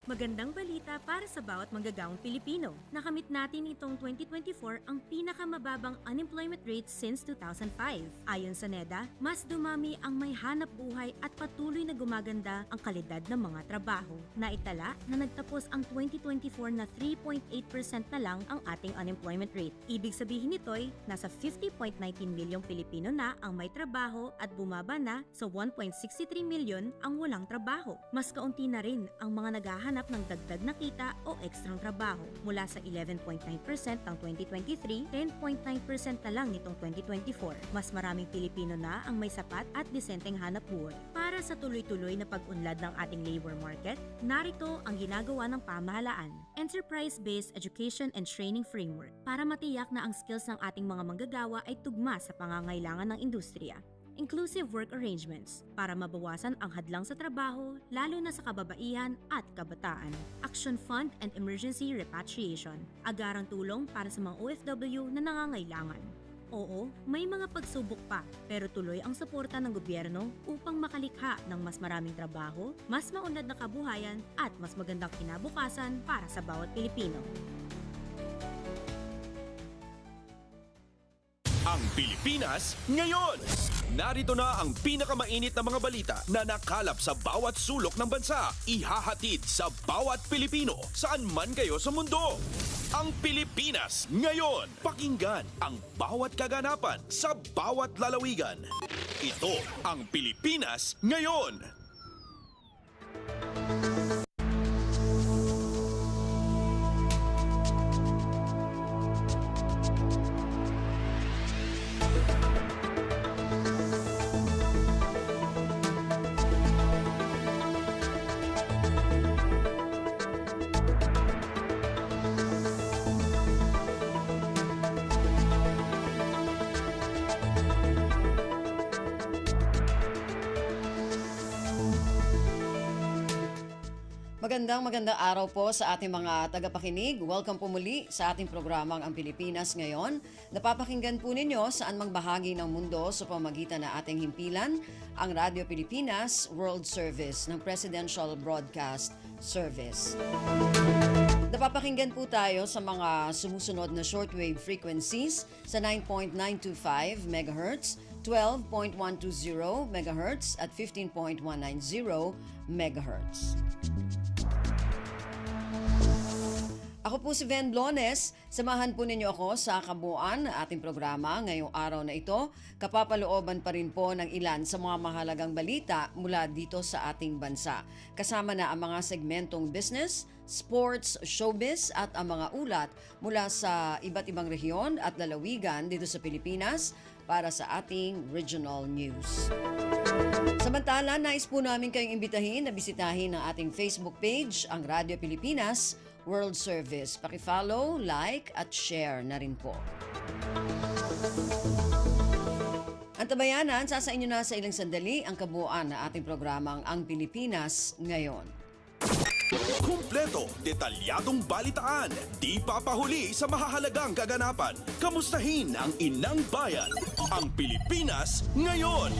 Magandang balita para sa bawat manggagawang Pilipino. Nakamit natin itong 2024 ang pinakamababang unemployment rate since 2005. Ayon sa NEDA, mas dumami ang may hanap buhay at patuloy na gumaganda ang kalidad ng mga trabaho. Naitala na nagtapos ang 2024 na 3.8% na lang ang ating unemployment rate. Ibig sabihin nito'y nasa 50.19 milyong Pilipino na ang may trabaho at bumaba na sa 1.63 milyon ang walang trabaho. Mas kaunti na rin ang mga naghahanap ng dagdag na kita o ekstrang trabaho. Mula sa 11.9% ng 2023, 10.9% na lang nitong 2024. Mas maraming Pilipino na ang may sapat at disenteng hanap buhay. Para sa tuloy-tuloy na pag-unlad ng ating labor market, narito ang ginagawa ng pamahalaan. Enterprise-based Education and Training Framework para matiyak na ang skills ng ating mga manggagawa ay tugma sa pangangailangan ng industriya. Inclusive work arrangements para mabawasan ang hadlang sa trabaho, lalo na sa kababaihan at kabataan. Action Fund and Emergency Repatriation, agarang tulong para sa mga OFW na nangangailangan. Oo, may mga pagsubok pa, pero tuloy ang suporta ng gobyerno upang makalikha ng mas maraming trabaho, mas maunlad na kabuhayan at mas magandang kinabukasan para sa bawat Pilipino. Ang Pilipinas ngayon! Narito na ang pinakamainit na mga balita na nakalap sa bawat sulok ng bansa. Ihahatid sa bawat Pilipino saan man kayo sa mundo. Ang Pilipinas ngayon! Pakinggan ang bawat kaganapan sa bawat lalawigan. Ito ang Pilipinas ngayon! Magandang araw po sa ating mga tagapakinig. Welcome po muli sa ating programang Ang Pilipinas Ngayon. Napapakinggan po ninyo saan mang bahagi ng mundo sa pamamagitan ng ating himpilan, ang Radio Pilipinas World Service ng Presidential Broadcast Service. Napapakinggan po tayo sa mga sumusunod na shortwave frequencies sa 9.925 MHz, 12.120 MHz at 15.190 MHz. Ako po si Ven Blones. Samahan po ninyo ako sa kabuuan ng ating programa ngayong araw na ito. Kapapalooban pa rin po ng ilan sa mga mahalagang balita mula dito sa ating bansa. Kasama na ang mga segmentong business, sports, showbiz at ang mga ulat mula sa iba't ibang rehiyon at lalawigan dito sa Pilipinas para sa ating regional news. Samantala, nais po namin kayong imbitahin na bisitahin ang ating Facebook page, ang Radio Pilipinas World Service. Paki-follow, like at share na rin po. Ang tabayanan, sasa inyo na sa ilang sandali ang kabuuan na ating programang Ang Pilipinas Ngayon. Kumpleto, detalyadong balitaan, di papahuli sa mahahalagang kaganapan. Kamustahin ang inang bayan, ang Pilipinas ngayon.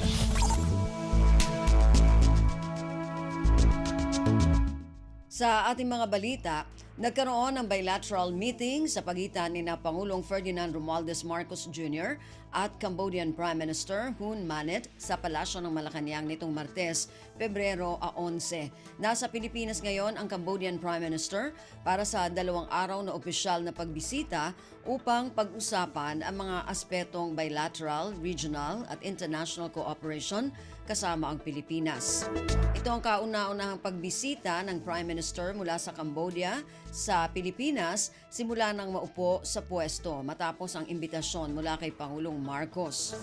Sa ating mga balita, nagkaroon ng bilateral meeting sa pagitan ni Pangulong Ferdinand Romualdez Marcos Jr. at Cambodian Prime Minister Hun Manet sa Palasyo ng Malacanang nitong Martes, Pebrero 11. Nasa Pilipinas ngayon ang Cambodian Prime Minister para sa 2 araw na opisyal na pagbisita upang pag-usapan ang mga aspetong bilateral, regional at international cooperation kasama ang Pilipinas. Ito ang kauna-unahang pagbisita ng Prime Minister mula sa Cambodia sa Pilipinas simula nang maupo sa pwesto matapos ang imbitasyon mula kay Pangulong Marcos.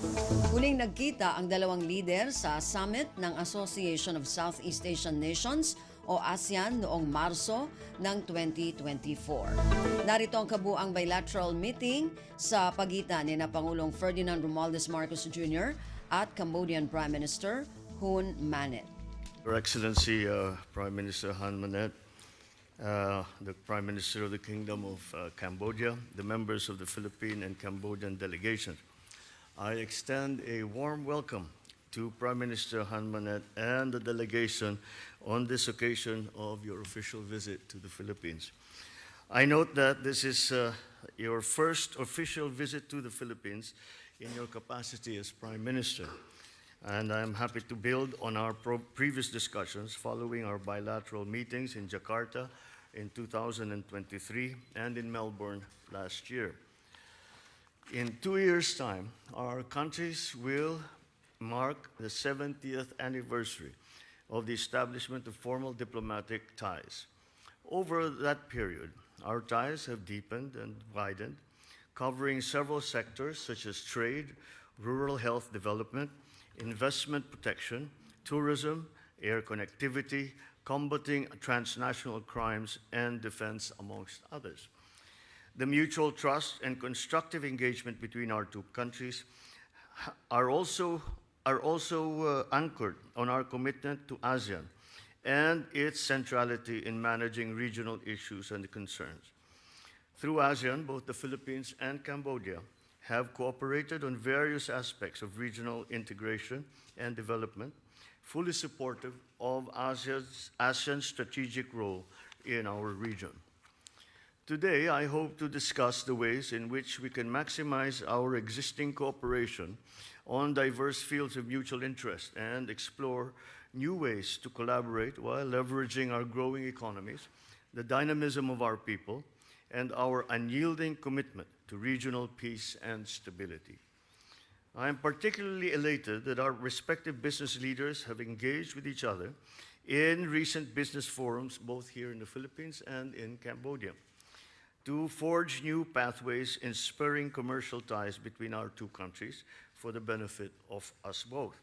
Huling nagkita ang dalawang leader sa summit ng Association of Southeast Asian Nations o ASEAN noong Marso ng 2024. Narito ang kabuang bilateral meeting sa pagitan ni Pangulong Ferdinand Romualdez Marcos Jr. at Cambodian Prime Minister Hun Manet. Your Excellency, Prime Minister Hun Manet, the Prime Minister of the Kingdom of Cambodia, the members of the Philippine and Cambodian delegations, I extend a warm welcome to Prime Minister Han Manet and the delegation on this occasion of your official visit to the Philippines. I note that this is your first official visit to the Philippines in your capacity as Prime Minister. And I'm happy to build on our previous discussions following our bilateral meetings in Jakarta in 2023 and in Melbourne last year. In 2 years' time, our countries will mark the 70th anniversary of the establishment of formal diplomatic ties. Over that period, our ties have deepened and widened, covering several sectors such as trade, rural health development, investment protection, tourism, air connectivity, combating transnational crimes, and defense, amongst others. The mutual trust and constructive engagement between our two countries are also anchored on our commitment to ASEAN and its centrality in managing regional issues and concerns. Through ASEAN, both the Philippines and Cambodia have cooperated on various aspects of regional integration and development, fully supportive of ASEAN's strategic role in our region. Today, I hope to discuss the ways in which we can maximize our existing cooperation on diverse fields of mutual interest and explore new ways to collaborate while leveraging our growing economies, the dynamism of our people, and our unyielding commitment to regional peace and stability. I am particularly elated that our respective business leaders have engaged with each other in recent business forums, both here in the Philippines and in Cambodia, to forge new pathways in spurring commercial ties between our two countries for the benefit of us both.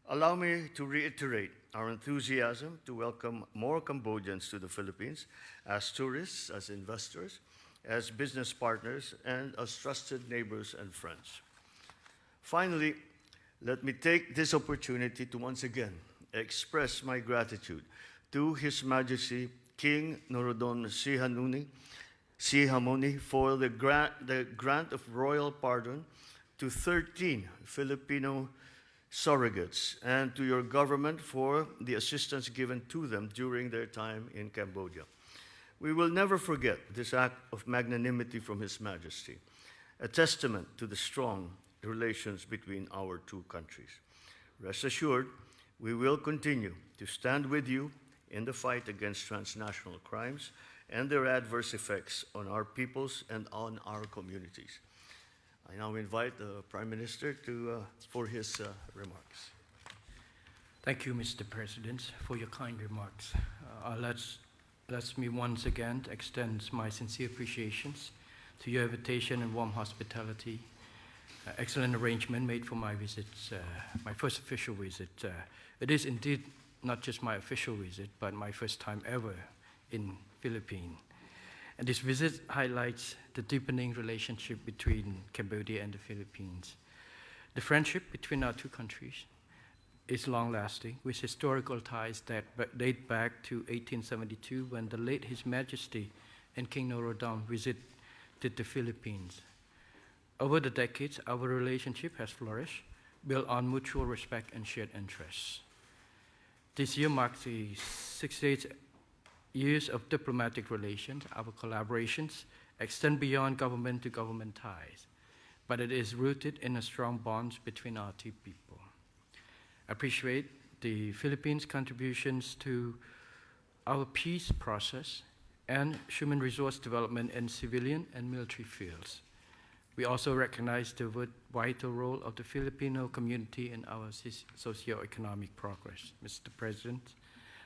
Allow me to reiterate our enthusiasm to welcome more Cambodians to the Philippines as tourists, as investors, as business partners, and as trusted neighbors and friends. Finally, let me take this opportunity to once again express my gratitude to His Majesty King Norodom Sihamoni for the grant of royal pardon to 13 Filipino surrogates, and to your government for the assistance given to them during their time in Cambodia. We will never forget this act of magnanimity from His Majesty, a testament to the strong relations between our two countries. Rest assured, we will continue to stand with you in the fight against transnational crimes and their adverse effects on our peoples and on our communities. I now invite the Prime Minister for his remarks. Thank you, Mr. President, for your kind remarks. Let me once again extend my sincere appreciations to your invitation and warm hospitality. Excellent arrangement made for my visit, my first official visit. It is indeed not just my official visit, but my first time ever in Philippines. And this visit highlights the deepening relationship between Cambodia and the Philippines. The friendship between our two countries is long-lasting, with historical ties that date back to 1872, when the late His Majesty and King Norodom visited the Philippines. Over the decades, our relationship has flourished, built on mutual respect and shared interests. This year marks the 68th years of diplomatic relations. Our collaborations extend beyond government-to-government ties, but it is rooted in a strong bonds between our two people. I appreciate the Philippines' contributions to our peace process and human resource development in civilian and military fields. We also recognize the vital role of the Filipino community in our socio-economic progress. Mr. President,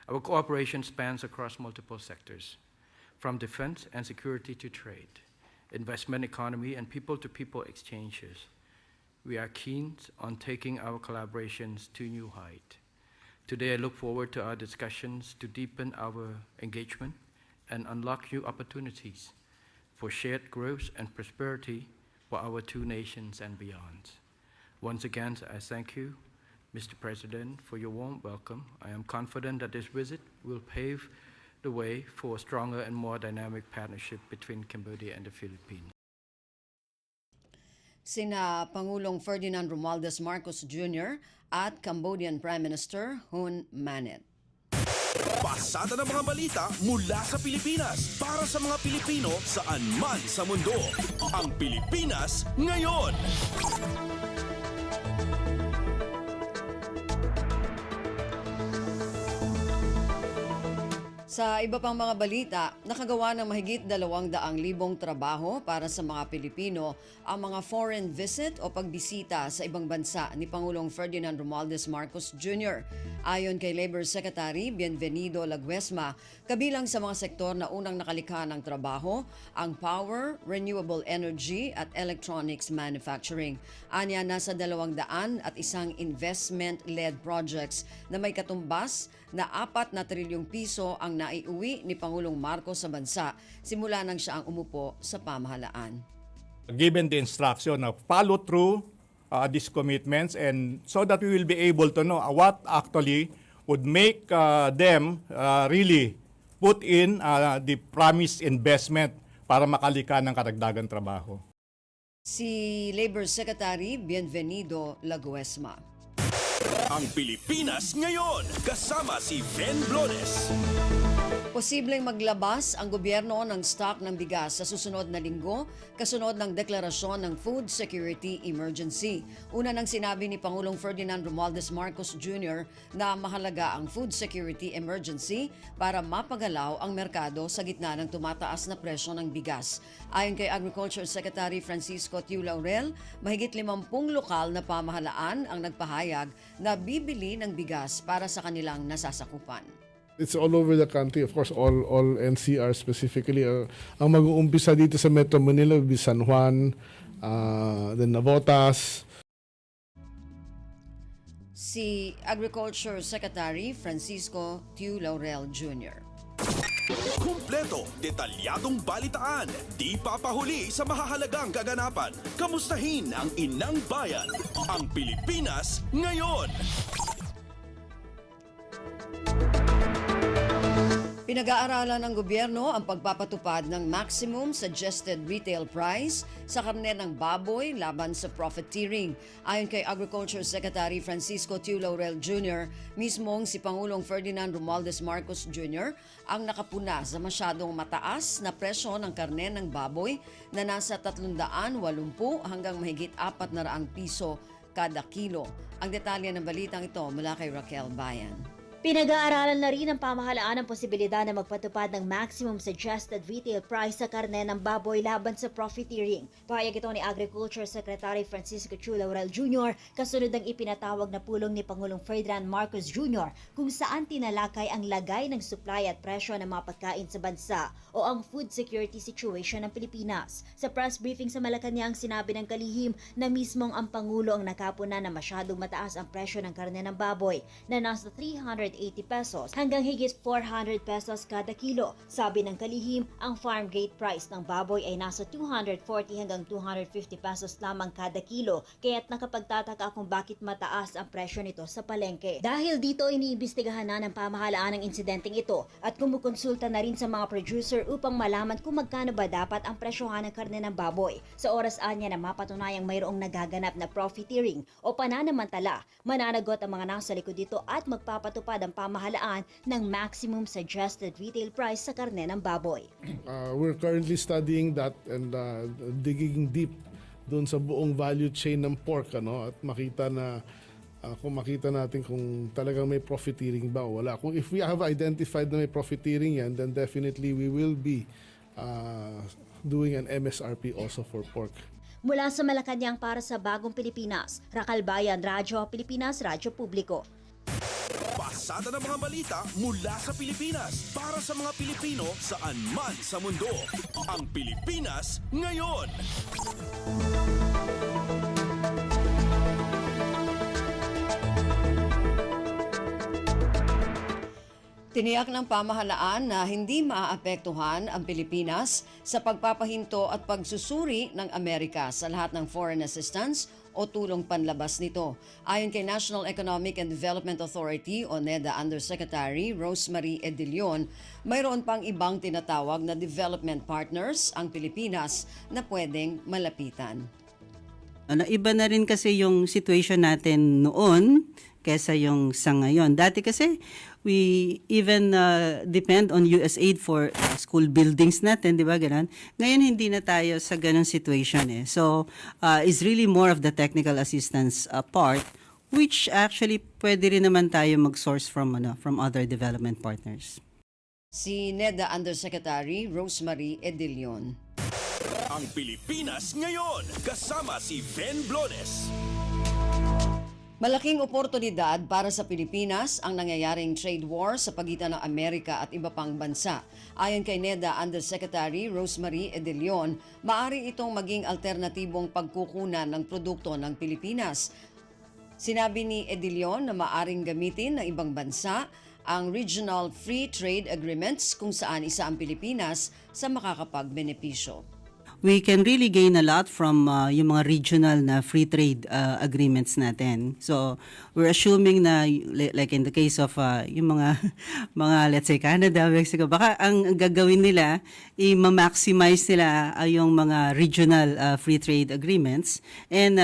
our cooperation spans across multiple sectors, from defense and security to trade, investment economy, and people-to-people exchanges. We are keen on taking our collaborations to new height. Today, I look forward to our discussions to deepen our engagement and unlock new opportunities for shared growth and prosperity for our two nations and beyond. Once again, I thank you, Mr. President, for your warm welcome. I am confident that this visit will pave the way for a stronger and more dynamic partnership between Cambodia and the Philippines. sina Pangulong Ferdinand Romualdez Marcos Jr. at Cambodian Prime Minister Hun Manet. Pasada ng mga balita mula sa Pilipinas para sa mga Pilipino saan man sa mundo. Ang Pilipinas ngayon. Sa iba pang mga balita, nakagawa ng mahigit 200,000 trabaho para sa mga Pilipino ang mga foreign visit o pagbisita sa ibang bansa ni Pangulong Ferdinand Romualdez Marcos Jr. Ayon kay Labor Secretary Bienvenido Laguesma, kabilang sa mga sektor na unang nakalikha ng trabaho, ang power, renewable energy at electronics manufacturing. Anya, nasa 201 investment-led projects na may katumbas na 4 na trilyong piso ang naiuwi ni Pangulong Marcos sa bansa simula nang siya ang umupo sa pamahalaan. Given the instruction of follow through these commitments, and so that we will be able to know what actually would make them really put in the promised investment para makalika ng karagdagang trabaho. Si Labor Secretary Bienvenido Laguesma. Ang Pilipinas ngayon kasama si Ben Blones. Posibleng maglabas ang gobyerno ng stock ng bigas sa susunod na linggo kasunod ng deklarasyon ng Food Security Emergency. Una nang sinabi ni Pangulong Ferdinand Romualdez Marcos Jr. na mahalaga ang food security emergency para mapagalaw ang merkado sa gitna ng tumataas na presyo ng bigas. Ayon kay Agriculture Secretary Francisco Tiu Laurel, mahigit 50 lokal na pamahalaan ang nagpahayag na bibili ng bigas para sa kanilang nasasakupan. It's all over the country, of course, all NCR specifically. Ang mag-uumpisa dito sa Metro Manila will be San Juan, then Navotas. Si Agriculture Secretary Francisco Tiu Laurel Jr. Kumpleto, detalyadong balitaan, di papahuli sa mahahalagang kaganapan. Kamustahin ang inang bayan, ang Pilipinas ngayon. Pinag-aaralan ng gobyerno ang pagpapatupad ng maximum suggested retail price sa karne ng baboy laban sa profiteering. Ayon kay Agriculture Secretary Francisco Tiu Laurel Jr., mismong si Pangulong Ferdinand Romualdez Marcos Jr. ang nakapuna sa masyadong mataas na presyo ng karne ng baboy na nasa 380 hanggang mahigit 400 piso kada kilo. Ang detalye ng balitang ito mula kay Raquel Bayan. Pinag-aaralan na rin ng pamahalaan ang posibilidad na magpatupad ng maximum suggested retail price sa karne ng baboy laban sa profiteering. Pahayag ito ni Agriculture Secretary Francisco Tiu Laurel Jr. kasunod ng ipinatawag na pulong ni Pangulong Ferdinand Marcos Jr. kung saan tinalakay ang lagay ng supply at presyo ng mga pagkain sa bansa o ang food security situation ng Pilipinas. Sa press briefing sa Malacanang, sinabi ng kalihim na mismong ang Pangulo ang nakapuna na masyadong mataas ang presyo ng karne ng baboy na nasa 380 pesos hanggang higit 400 pesos kada kilo. Sabi ng kalihim, ang farm gate price ng baboy ay nasa 240 hanggang 250 pesos lamang kada kilo, kaya't nakapagtataka kung bakit mataas ang presyo nito sa palengke. Dahil dito, iniimbestigahan na ng pamahalaan ang insidenteng ito at kumukonsulta na rin sa mga producer upang malaman kung magkano ba dapat ang presyohan ng karne ng baboy. Sa oras anya na mapatunayang mayroong nagaganap na profiteering o pananamantala, mananagot ang mga nasa likod dito at magpapatupad ang pamahalaan ng maximum suggested retail price sa karne ng baboy. We're currently studying that and digging deep doon sa buong value chain ng pork, at makita na kung makita natin kung talagang may profiteering ba o wala. Kung if we have identified na may profiteering yan, then definitely we will be doing an MSRP also for pork. Mula sa Malacanang para sa Bagong Pilipinas, Raquel Bayan, Radyo Pilipinas, Radyo Publiko. Pasada ng mga balita mula sa Pilipinas para sa mga Pilipino saan man sa mundo. Ang Pilipinas ngayon. Tiniyak ng pamahalaan na hindi maaapektuhan ang Pilipinas sa pagpapahinto at pagsusuri ng Amerika sa lahat ng foreign assistance o tulong panlabas nito. Ayon kay National Economic and Development Authority o NEDA Undersecretary Rosemary Edilion, mayroon pang ibang tinatawag na development partners ang Pilipinas na pwedeng malapitan. Iba na rin kasi yung situation natin noon kesa yung sa ngayon. Dati kasi we even depend on USAID for school buildings natin, di ba ganun? Ngayon hindi na tayo sa ganung situation eh. So is really more of the technical assistance part, which actually pwede rin naman tayo mag-source from other development partners. Si NEDA Undersecretary Rosemary Edilion. Ang Pilipinas ngayon, kasama si Ben Blones. Malaking oportunidad para sa Pilipinas ang nangyayaring trade war sa pagitan ng Amerika at iba pang bansa. Ayon kay NEDA Undersecretary Rosemary Edilion, maaari itong maging alternatibong pagkukunan ng produkto ng Pilipinas. Sinabi ni Edilion na maaring gamitin ng ibang bansa ang Regional Free Trade Agreements kung saan isa ang Pilipinas sa makakapagbenepisyo. We can really gain a lot from yung mga regional na free trade agreements natin. So, we're assuming na like in the case of yung mga let's say Canada, Mexico, baka ang gagawin nila i-maximize nila yung mga regional free trade agreements, and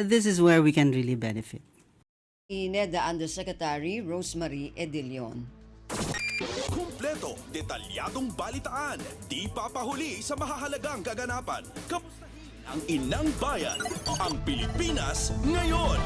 this is where we can really benefit. NEDA Undersecretary Rosemary Edilion. Kumpleto, detalyadong balitaan, di papahuli sa mahahalagang kaganapan. Kamustahin ang inang bayan, ang Pilipinas ngayon.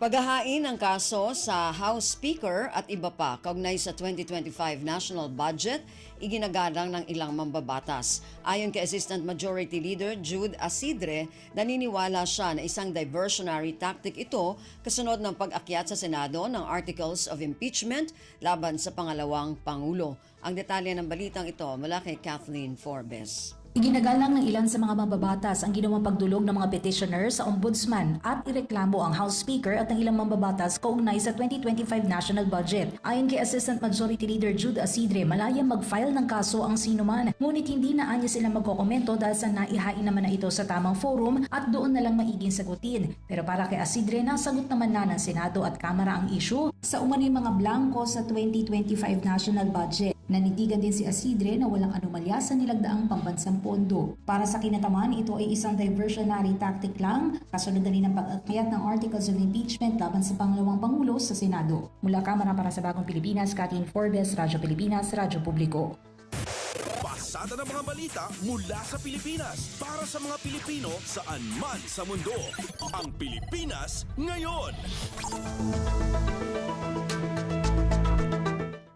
Paghahain ng kaso sa House Speaker at iba pa kaugnay sa 2025 national budget, iginagalang ng ilang mambabatas. Ayon kay Assistant Majority Leader Jude Asidre, naniniwala siya na isang diversionary tactic ito kasunod ng pag-akyat sa Senado ng Articles of Impeachment laban sa pangalawang Pangulo. Ang detalye ng balitang ito mula kay Kathleen Forbes. Iginagalang ng ilan sa mga mambabatas ang ginawang pagdulog ng mga petitioner sa ombudsman at ireklamo ang House Speaker at ng ilang mambabatas kaugnay sa 2025 national budget. Ayon kay Assistant Majority Leader Jude Asidre, malayang mag-file ng kaso ang sinuman, ngunit hindi na anya sila magkokomento dahil sa naihain naman na ito sa tamang forum at doon na lang maiging sagutin. Pero para kay Asidre, nasagot naman na ng Senado at Kamara ang issue sa umano'y mga blanco sa 2025 national budget. Nanitigan din si Asidre na walang anomalya sa nilagdaang pambansang pondo. Para sa kinataman, ito ay isang diversionary tactic lang, kasunod na rin ng pag-akyat ng Articles of Impeachment laban sa pangalawang Pangulo sa Senado. Mula Kamara para sa Bagong Pilipinas, Kathleen Forbes, Radyo Pilipinas, Radyo Publiko. Pasada ng mga balita mula sa Pilipinas para sa mga Pilipino saan man sa mundo. Ang Pilipinas ngayon.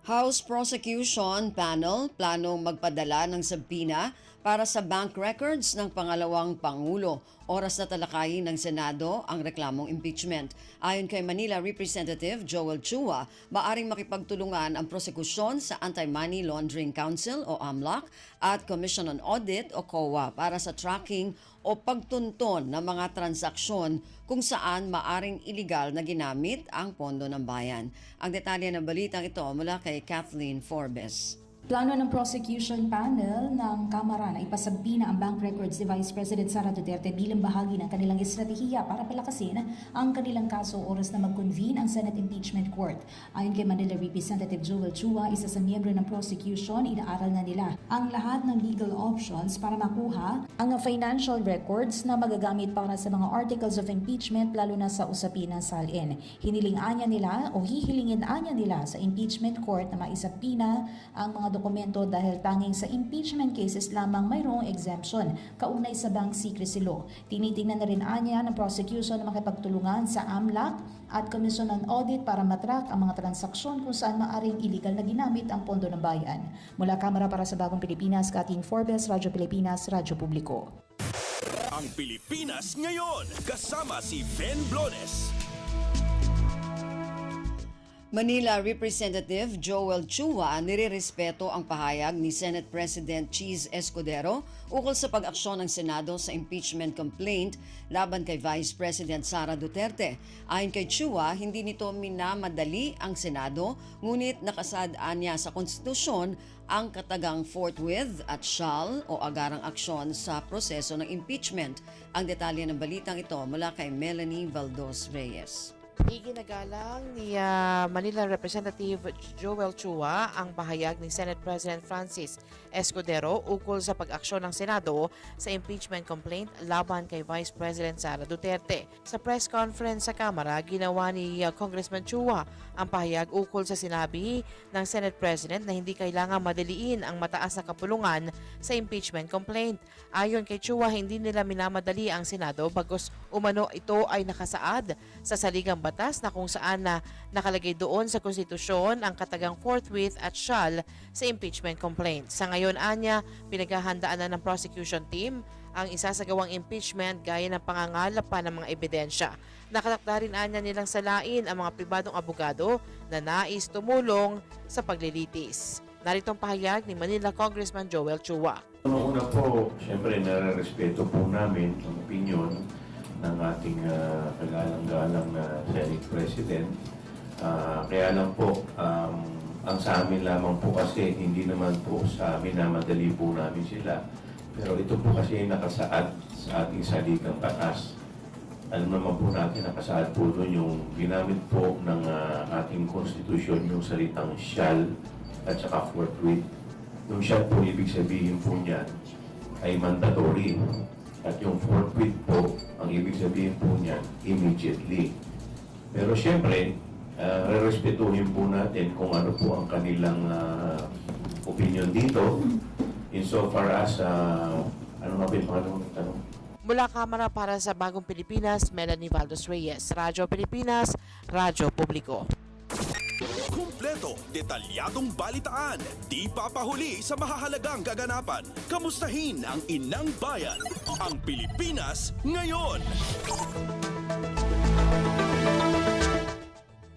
House Prosecution Panel planong magpadala ng sabina para sa bank records ng pangalawang Pangulo. Oras na talakayin ng Senado ang reklamong impeachment. Ayon kay Manila Representative Joel Chua, maaring makipagtulungan ang prosekusyon sa Anti-Money Laundering Council o AMLAC at Commission on Audit o COA para sa tracking o pagtunton ng mga transaksyon kung saan maaring iligal na ginamit ang pondo ng bayan. Ang detalye ng balitang ito mula kay Kathleen Forbes. Plano ng prosecution panel ng Kamara na ipasabina ang bank records ni Vice President Sara Duterte bilang bahagi ng kanilang estratehiya para palakasin ang kanilang kaso oras na mag-convene ang Senate Impeachment Court. Ayon kay Manila Representative Joel Chua, isa sa miyembro ng prosecution, inaaral na nila ang lahat ng legal options para makuha ang financial records na magagamit para sa mga articles of impeachment lalo na sa usapin ng SALN. Hihilingin anya nila sa impeachment court na maisabina ang mga dokumento dahil tanging sa impeachment cases lamang mayroong exemption kaugnay sa bank secrecy law. Tinitingnan na rin anya ng prosecution na makipagtulungan sa AMLAC at Commission on Audit para matrack ang mga transaksyon kung saan maaring illegal na ginamit ang pondo ng bayan. Mula Kamara para sa Bagong Pilipinas, Kathleen Forbes, Radyo Pilipinas, Radyo Publiko. Ang Pilipinas ngayon, kasama si Ben Blones. Manila Representative Joel Chua nirerespeto ang pahayag ni Senate President Cheese Escudero ukol sa pag-aksyon ng Senado sa impeachment complaint laban kay Vice President Sara Duterte. Ayon kay Chua, hindi nito minamadali ang Senado, ngunit nakasaadaan niya sa konstitusyon ang katagang forthwith at shall o agarang aksyon sa proseso ng impeachment. Ang detalye ng balitang ito mula kay Melanie Valdos Reyes. Iginagalang ni Manila Representative Joel Chua ang pahayag ni Senate President Francis Escudero ukol sa pag-aksyon ng Senado sa impeachment complaint laban kay Vice President Sara Duterte. Sa press conference sa Kamara, ginawa ni Congressman Chua ang pahayag ukol sa sinabi ng Senate President na hindi kailangan madaliin ang mataas na kapulungan sa impeachment complaint. Ayon kay Chua, hindi nila minamadali ang Senado bagkus umano ito ay nakasaad sa saligang batas na kung saan na nakalagay doon sa konstitusyon ang katagang forthwith at shall sa impeachment complaint. Sa ngayon, anya, pinaghahandaan na ng prosecution team ang isasagawang impeachment gaya ng pangangalap pa ng mga ebidensya. Nakatakda rin anya nilang salain ang mga pribadong abogado na nais tumulong sa paglilitis. Narito ang pahayag ni Manila Congressman Joel Chua. Una po, siyempre nare-respeto po namin ang opinion ng ating kagalang-galang na Senate President. Kaya lang po, ang sa amin lamang po kasi, hindi naman po sa amin na madali po namin sila. Pero ito po kasi nakasaad sa ating saligang batas. Alam naman po natin, nakasaad po doon yung ginamit po ng ating konstitusyon, yung salitang shall at saka forthwith. Yung shall po, ibig sabihin po niyan ay mandatory. At yung forthwith po, ang ibig sabihin po niyan, immediately. Pero siyempre, re-respetuhin po natin kung ano po ang kanilang opinion dito insofar as, ano nga ba yung pangalawang tanong? Mula Kamara para sa Bagong Pilipinas, Melanie Valdos Reyes, Radyo Pilipinas, Radyo Publiko. Kumpleto, detalyadong balitaan, di papahuli sa mahahalagang kaganapan. Kamustahin ang inang bayan, ang Pilipinas ngayon.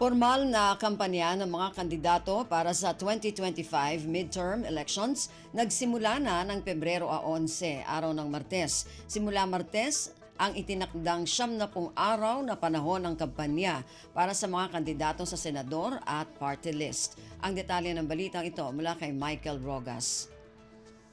Formal na kampanya ng mga kandidato para sa 2025 midterm elections nagsimula na ng Pebrero 11, araw ng Martes. Simula Martes, ang itinakdang 70 araw na panahon ng kampanya para sa mga kandidato sa senador at party list. Ang detalye ng balitang ito mula kay Michael Rogas.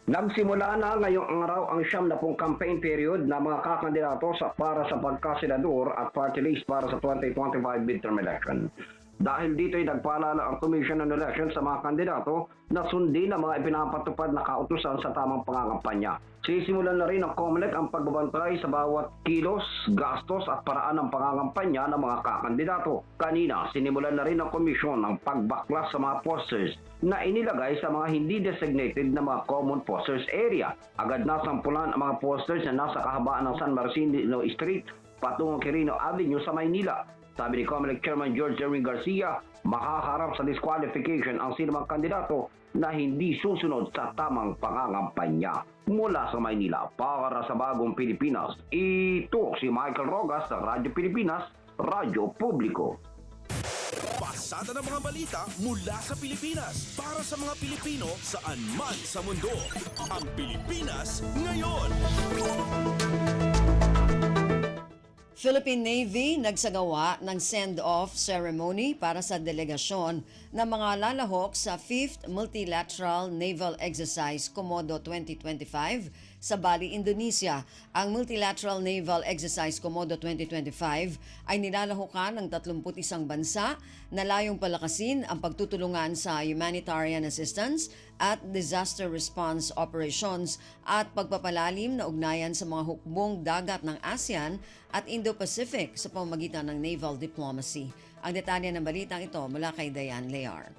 Nagsimula na ngayong araw ang 70 campaign period na mga kakandidato para sa pagkasenador at party list para sa 2025 midterm election. Dahil dito ay nagpaalala ang Commission on Elections sa mga kandidato na sundin ang mga ipinapatupad na kautusan sa tamang pangangampanya. Sisimulan na rin ng COMELEC ang pagbabantay sa bawat kilos, gastos at paraan ng pangangampanya ng mga kakandidato. Kanina, sinimulan na rin ng komisyon ang pagbaklas sa mga posters na inilagay sa mga hindi designated na mga common posters area. Agad nasampulan ang mga posters na nasa kahabaan ng San Marcelino Street patungong Quirino Avenue sa Maynila. Sabi ni COMELEC Chairman George Erwin Garcia, makaharap sa disqualification ang sinumang kandidato na hindi susunod sa tamang pangangampanya. Mula sa Maynila, para sa Bagong Pilipinas, ito si Michael Rogas ng Radyo Pilipinas, Radyo Publiko. Pasada ng mga balita mula sa Pilipinas para sa mga Pilipino saan man sa mundo. Ang Pilipinas ngayon. Philippine Navy nagsagawa ng send-off ceremony para sa delegasyon ng mga lalahok sa 5th Multilateral Naval Exercise Komodo 2025 sa Bali, Indonesia. Ang Multilateral Naval Exercise Komodo 2025 ay nilalahukan ng 31 bansa na layong palakasin ang pagtutulungan sa humanitarian assistance at disaster response operations at pagpapalalim na ugnayan sa mga hukbong dagat ng ASEAN at Indo-Pacific sa pamamagitan ng naval diplomacy. Ang detalye ng balitang ito mula kay Diane Lear.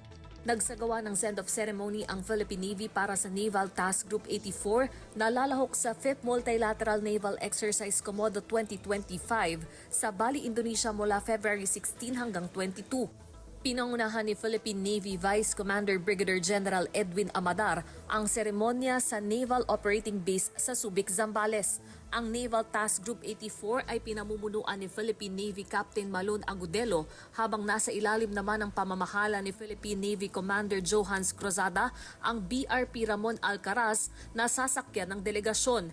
Nagsagawa ng send-off ceremony ang Philippine Navy para sa Naval Task Group 84 na lalahok sa 5th Multilateral Naval Exercise Komodo 2025 sa Bali, Indonesia mula February 16 hanggang 22. Pinangunahan ni Philippine Navy Vice Commander Brigadier General Edwin Amadar ang seremonya sa Naval Operating Base sa Subic, Zambales. Ang Naval Task Group 84 ay pinamumunuan ni Philippine Navy Captain Malone Agudelo habang nasa ilalim naman ng pamamahala ni Philippine Navy Commander Johans Cruzada ang BRP Ramon Alcaraz na sasakyan ng delegasyon.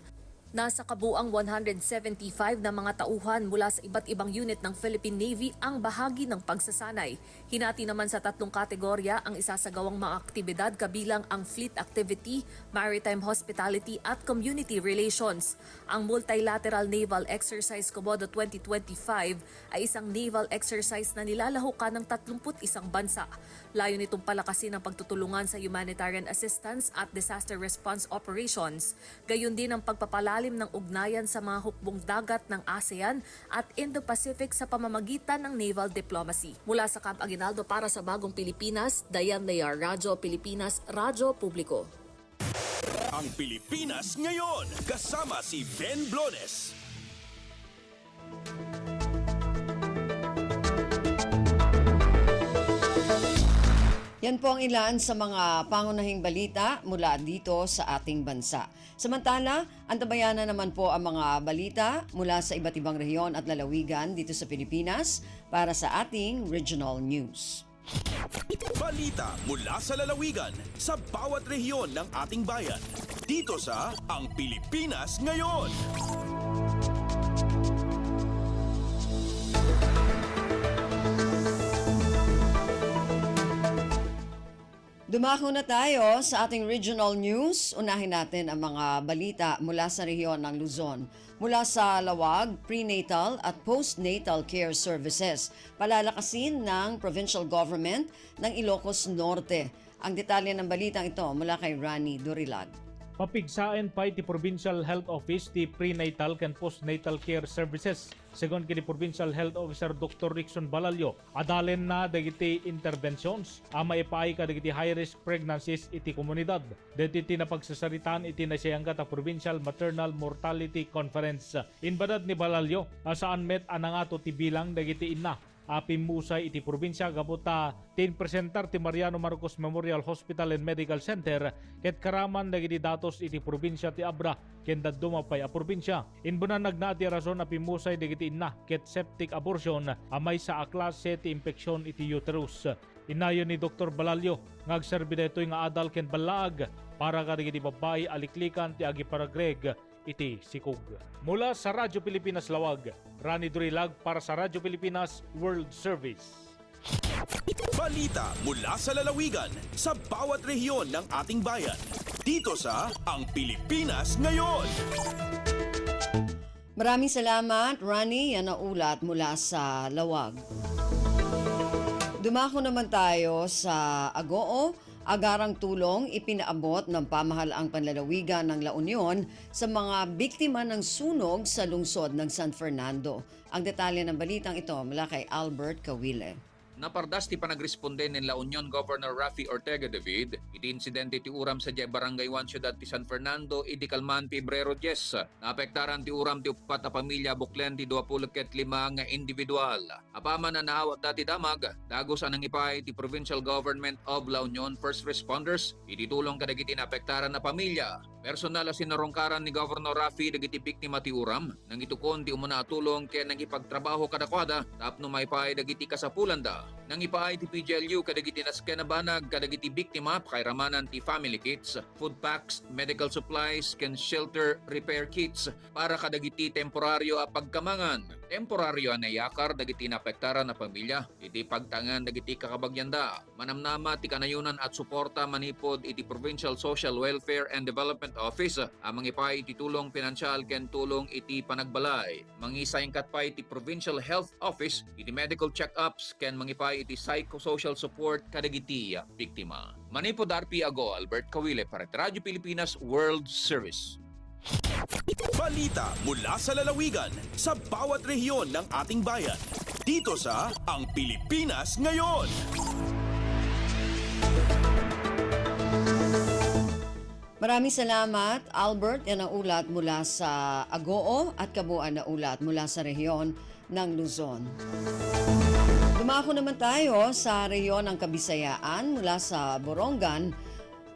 Nasa kabuang 175 na mga tauhan mula sa iba't ibang unit ng Philippine Navy ang bahagi ng pagsasanay. Hinati naman sa 3 kategorya ang isasagawang mga aktibidad kabilang ang fleet activity, maritime hospitality at community relations. Ang Multilateral Naval Exercise Komodo 2025 ay isang naval exercise na nilalahukan ng 31 bansa. Layo nitong palakasin ang pagtutulungan sa humanitarian assistance at disaster response operations. Gayon din ang pagpapalalim ng ugnayan sa mga hukbong dagat ng ASEAN at Indo-Pacific sa pamamagitan ng naval diplomacy. Mula sa Camp Aguinaldo para sa Bagong Pilipinas, Dayan Layar, Radyo Pilipinas, Radyo Publiko. Ang Pilipinas ngayon, kasama si Ben Blones. Yan po ang ilan sa mga pangunahing balita mula dito sa ating bansa. Samantala, antabayan na naman po ang mga balita mula sa iba't ibang rehiyon at lalawigan dito sa Pilipinas para sa ating regional news. Balita mula sa lalawigan sa bawat rehiyon ng ating bayan. Dito sa Ang Pilipinas Ngayon. Dumako na tayo sa ating regional news. Unahin natin ang mga balita mula sa rehiyon ng Luzon. Mula sa Lawag, prenatal at postnatal care services. Palalakasin ng provincial government ng Ilocos Norte. Ang detalye ng balitang ito mula kay Rani Dorilag. Papigsaen pa iti Provincial Health Office ti prenatal and postnatal care services. Segon kini Provincial Health Officer Dr. Rickson Balalyo, adalen na dagiti interventions ama ipaay ka dagiti high-risk pregnancies iti komunidad. Dagiti napagsasaritan iti nasiyangga ta Provincial Maternal Mortality Conference. Inbadad ni Balalyo, saan met anangato ti bilang dagiti inna pimusay iti probinsya gabuta 10% ti Mariano Marcos Memorial Hospital and Medical Center ket karaman dagiti datos iti probinsya ti Abra ken daduma pay a probinsya. Inbunan nagnaati rason a pimusay dagiti inna ket septic abortion amay sa aklase ti infeksyon iti uterus. Inayon ni Dr. Balalyo ngagserbi daytoy nga adal ken balaag para kadagiti babae aliklikan ti agi paragreg iti sikog. Mula sa Radyo Pilipinas Lawag, Rani Durilag para sa Radyo Pilipinas World Service. Balita mula sa lalawigan sa bawat rehiyon ng ating bayan. Dito sa Ang Pilipinas Ngayon. Maraming salamat, Rani. Yan ang ulat mula sa Lawag. Dumako naman tayo sa Agoo. Agarang tulong ipinaabot ng pamahalaang panlalawigan ng La Union sa mga biktima ng sunog sa lungsod ng San Fernando. Ang detalye ng balitang ito mula kay Albert Kawile. Napardas ti panagresponde ni La Union Governor Rafi Ortega David, iti insidente ti uram sa Barangay 1 Ciudad ti San Fernando, iti kalman Pebrero 10. Naapektaran ti uram ti upat a pamilya buklen ti 25 nga individual. Apaman na naawat dati damag, dagos anang ipay ti Provincial Government of La Union First Responders, iti tulong kadagiti naapektaran na pamilya. Personal as sinarongkaran ni Governor Rafi dagiti biktima ti uram, nang itukon ti umuna atulong ken nang ipagtrabaho kadakwada, tapno maipay dagiti kasapulanda. Nang ipaay ti PGLU kadagiti naskenabanag kadagiti biktima pakairamanan ti family kits, food packs, medical supplies, ken shelter repair kits para kadagiti temporaryo a pagkamangan. Temporaryo a nayakar dagiti naapektaran na pamilya, iti pagtangan dagiti kakabagyanda. Manamnama ti kanayunan at suporta manipod iti Provincial Social Welfare and Development Office, amang ipay iti tulong pinansyal ken tulong iti panagbalay. Mangisayang katpay iti Provincial Health Office iti medical check-ups ken mangipay iti psychosocial support kadagiti biktima. Manipod RP Ago, Albert Kawile para Radyo Pilipinas World Service. Balita mula sa lalawigan sa bawat rehiyon ng ating bayan. Dito sa Ang Pilipinas Ngayon. Maraming salamat, Albert. Yan ang ulat mula sa Agoo at kabuuan na ulat mula sa rehiyon ng Luzon. Dumako naman tayo sa rehiyon ng Kabisayaan mula sa Borongan.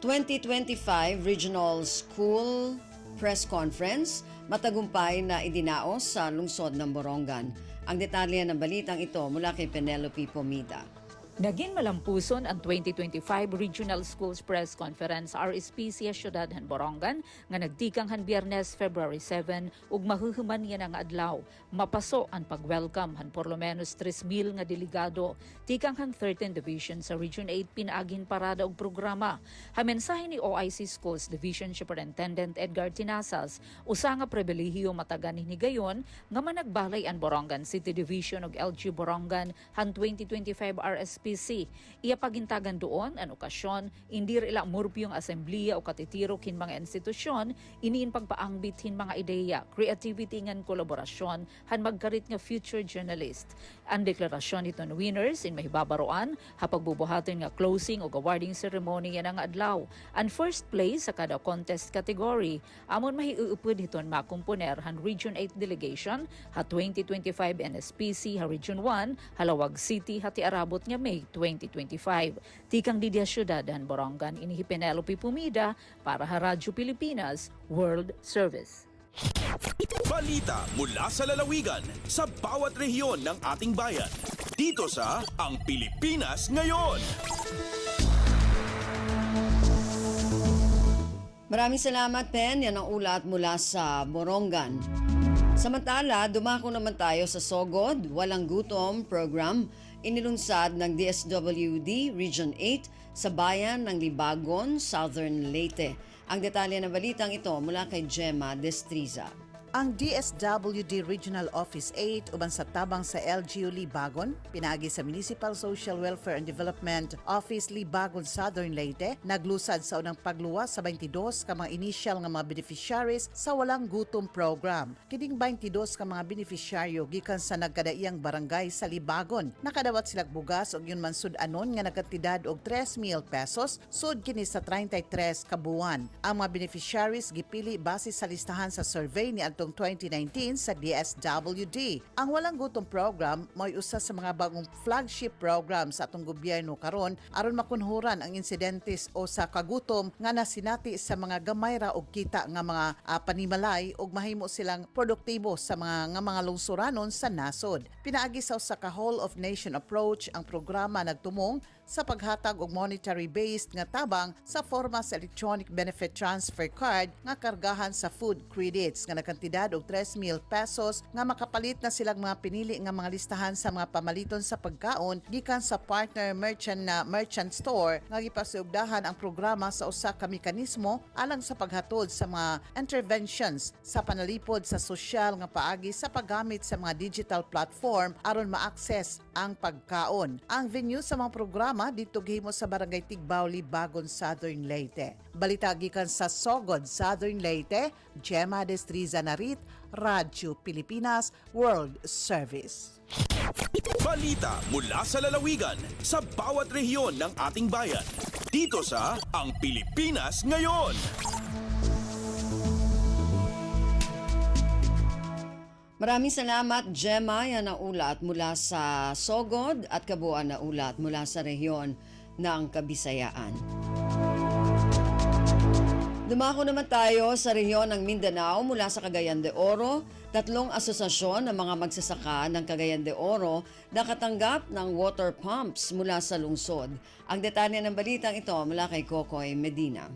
2025 Regional School Press Conference, matagumpay na idinaos sa lungsod ng Borongan. Ang detalye ng balitang ito mula kay Penelope Pomida. Naging malampuson ang 2025 Regional Schools Press Conference RSPC Ciudad Borongan nga nagtikang han Biyernes, February 7 ug mahuhuman yan ang adlaw. Mapaso ang pag-welcome han por lo menos 3,000 nga delegado tikang han 13 Division sa Region 8 pinaagin parada og programa. Ha mensahe ni OIC Schools Division Superintendent Edgar Tinasas, usa nga pribilehiyo matagan ni gayon nga managbalay ang Borongan City Division ug LG Borongan han 2025 RSPC. Iya pagintagan doon ang okasyon, indir ila murpiyong asembleya o katitiro kin mga institusyon, iniin pagpaangbit hin mga ideya, creativity ngan kolaborasyon, han magkarit nga future journalist. Ang deklarasyon ito ng winners in mahibabaroan, hapagbubuhaton nga closing o awarding ceremony yan ang adlaw. Ang first place sa kada contest category, amon mahiuupod hiton makumponer han Region 8 delegation, ha 2025 NSPC, ha Region 1, Halawag City, hati arabot nga May 2025. Tikang Didia Ciudad han Borongan, inihi Penelope Pumida para ha Radyo Pilipinas World Service. Balita mula sa lalawigan sa bawat rehiyon ng ating bayan. Dito sa Ang Pilipinas Ngayon. Maraming salamat, Pen. Yan ang ulat mula sa Borongan. Samantala, dumako naman tayo sa Sogod, Walang Gutom program, inilunsad ng DSWD Region 8 sa bayan ng Libagon, Southern Leyte. Ang detalye ng balitang ito mula kay Gemma Destriza. Ang DSWD Regional Office 8 uban sa tabang sa LGU Libagon, pinaagi sa Municipal Social Welfare and Development Office Libagon, Southern Leyte, naglusad sa unang pagluwas sa 22 ka mga initial nga mga beneficiaries sa Walang Gutom program. Kining 22 ka mga beneficiaryo gikan sa nagkadaiyang barangay sa Libagon. Nakadawat sila bugas og yun man sud-anon nga nagkantidad og 3,000 pesos sud kini sa 33 ka buwan. Ang mga beneficiaries gipili base sa listahan sa survey ni 2019 sa DSWD. Ang Walang Gutom program mo'y usa sa mga bagong flagship program sa atong gobyerno karon aron makunhuran ang insidentes o sa kagutom nga nasinati sa mga gamay ra og kita nga mga panimalay ug mahimo silang produktibo sa mga lungsuranon sa nasod. Pinaagi sa usa ka whole of nation approach ang programa nagtumong sa paghatag og monetary-based nga tabang sa forma sa electronic benefit transfer card nga kargahan sa food credits nga nagkantidad og 3,000 pesos nga makapalit na silang mga pinili nga mga listahan sa mga pamaliton sa pagkaon gikan sa partner merchant store nga gipasugdahan ang programa sa usa ka mekanismo alang sa paghatod sa mga interventions sa panalipod sa sosyal nga paagi sa paggamit sa mga digital platform aron ma-access ang pagkaon. Ang venue sa mga programa dito gihimo sa Barangay Tigbaw, Libagon, Southern Leyte. Balita gikan sa Sogod, Southern Leyte, Gemma Destriza Narit, Radyo Pilipinas World Service. Balita mula sa lalawigan sa bawat rehiyon ng ating bayan. Dito sa Ang Pilipinas Ngayon. Maraming salamat, Gemma. Yan ang ulat mula sa Sogod at kabuuan na ulat mula sa rehiyon ng Kabisayaan. Dumako naman tayo sa rehiyon ng Mindanao mula sa Cagayan de Oro. 3 asosasyon ng mga magsasaka ng Cagayan de Oro nakatanggap ng water pumps mula sa lungsod. Ang detalye ng balitang ito mula kay Kokoy Medina.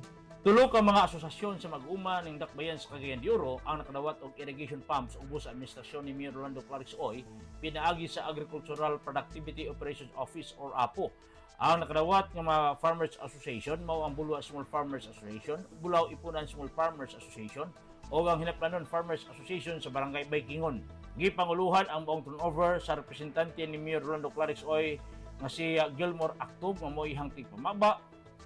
Tulo ka mga asosasyon sa mag-uma ng dakbayan sa Cagayan de Oro ang nakadawat og irrigation pumps ubos sa administrasyon ni Mayor Rolando Clarix Oy pinaagi sa Agricultural Productivity Operations Office or APO. Ang nakadawat ng mga Farmers Association mao ang Bulwa Small Farmers Association, Bulao Ipunan Small Farmers Association o ang Hinaplanon Farmers Association sa Barangay Baykingon. Gipanguluhan ang buong turnover sa representante ni Mayor Rolando Clarix Oy nga si Gilmore Actub nga mo'y hangtig pamaba.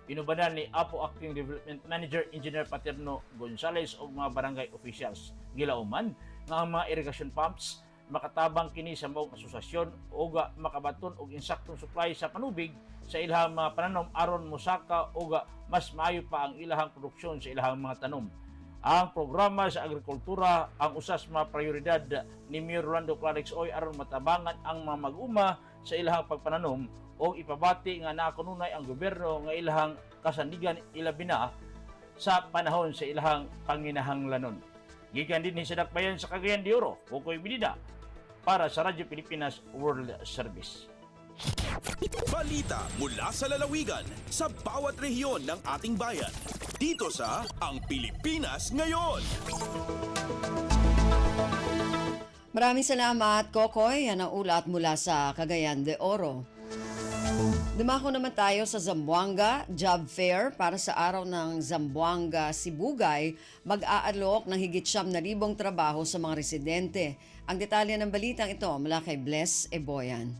Inubanan ni Apo Acting Development Manager Engineer Paterno Gonzales o mga barangay officials. Gilauman nga ang mga irrigation pumps makatabang kini sa maong asosasyon o makabaton og insaktong supply sa panubig sa ilahang mga pananom aron mosaka o mas maayo pa ang ilahang produksyon sa ilahang mga tanom. Ang programa sa agrikultura ang usas mga prioridad ni Mayor Rolando Clarix Oy aron matabangan ang mga mag-uma sa ilahang pagpananom o ipabati nga nakanunay ang gobyerno nga ilahang kasandigan ilabina sa panahon sa ilahang panginahanglanon. Gikan din sa dakbayan sa Cagayan de Oro, Kokoy Medina para sa Radyo Pilipinas World Service. Balita mula sa lalawigan sa bawat rehiyon ng ating bayan. Dito sa Ang Pilipinas Ngayon. Maraming salamat, Kokoy. Yan ang ulat mula sa Cagayan de Oro. Dumako naman tayo sa Zamboanga Job Fair para sa araw ng Zamboanga Sibugay. Mag-aalok ng higit 7,000 trabaho sa mga residente. Ang detalye ng balitang ito mula kay Bless Eboyan.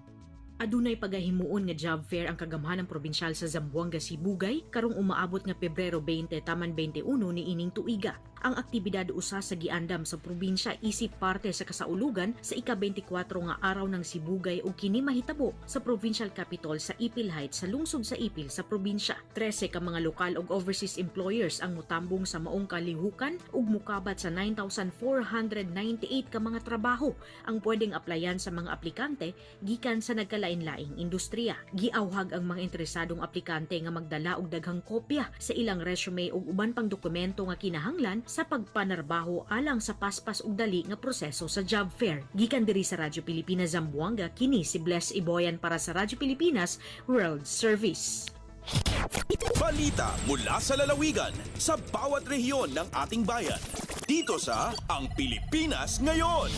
Adunay pagahimuon nga job fair ang kagamhanang probinsyal sa Zamboanga Sibugay karong umaabot nga Pebrero 20 taman 21 ni ining tuiga. Ang aktibidad usa sa giandam sa probinsya isip parte sa kasaulugan sa ika-24 nga araw ng Sibugay ug kini mahitabo sa provincial capital sa Ipil Heights sa lungsod sa Ipil sa probinsya. 13 ka mga lokal ug overseas employers ang mutambong sa maong kalihukan ug mukabat sa 9,498 ka mga trabaho ang pwedeng applyan sa mga aplikante gikan sa nagkalain-laing industriya. Giawhag ang mga interesadong aplikante nga magdala og daghang kopya sa ilang resume ug uban pang dokumento nga kinahanglan sa pagpanarbaho alang sa paspas ug dali nga proseso sa job fair. Gikan diri sa Radyo Pilipinas Zamboanga, kini si Bless Iboyan para sa Radyo Pilipinas World Service. Balita mula sa lalawigan sa bawat rehiyon ng ating bayan. Dito sa Ang Pilipinas Ngayon.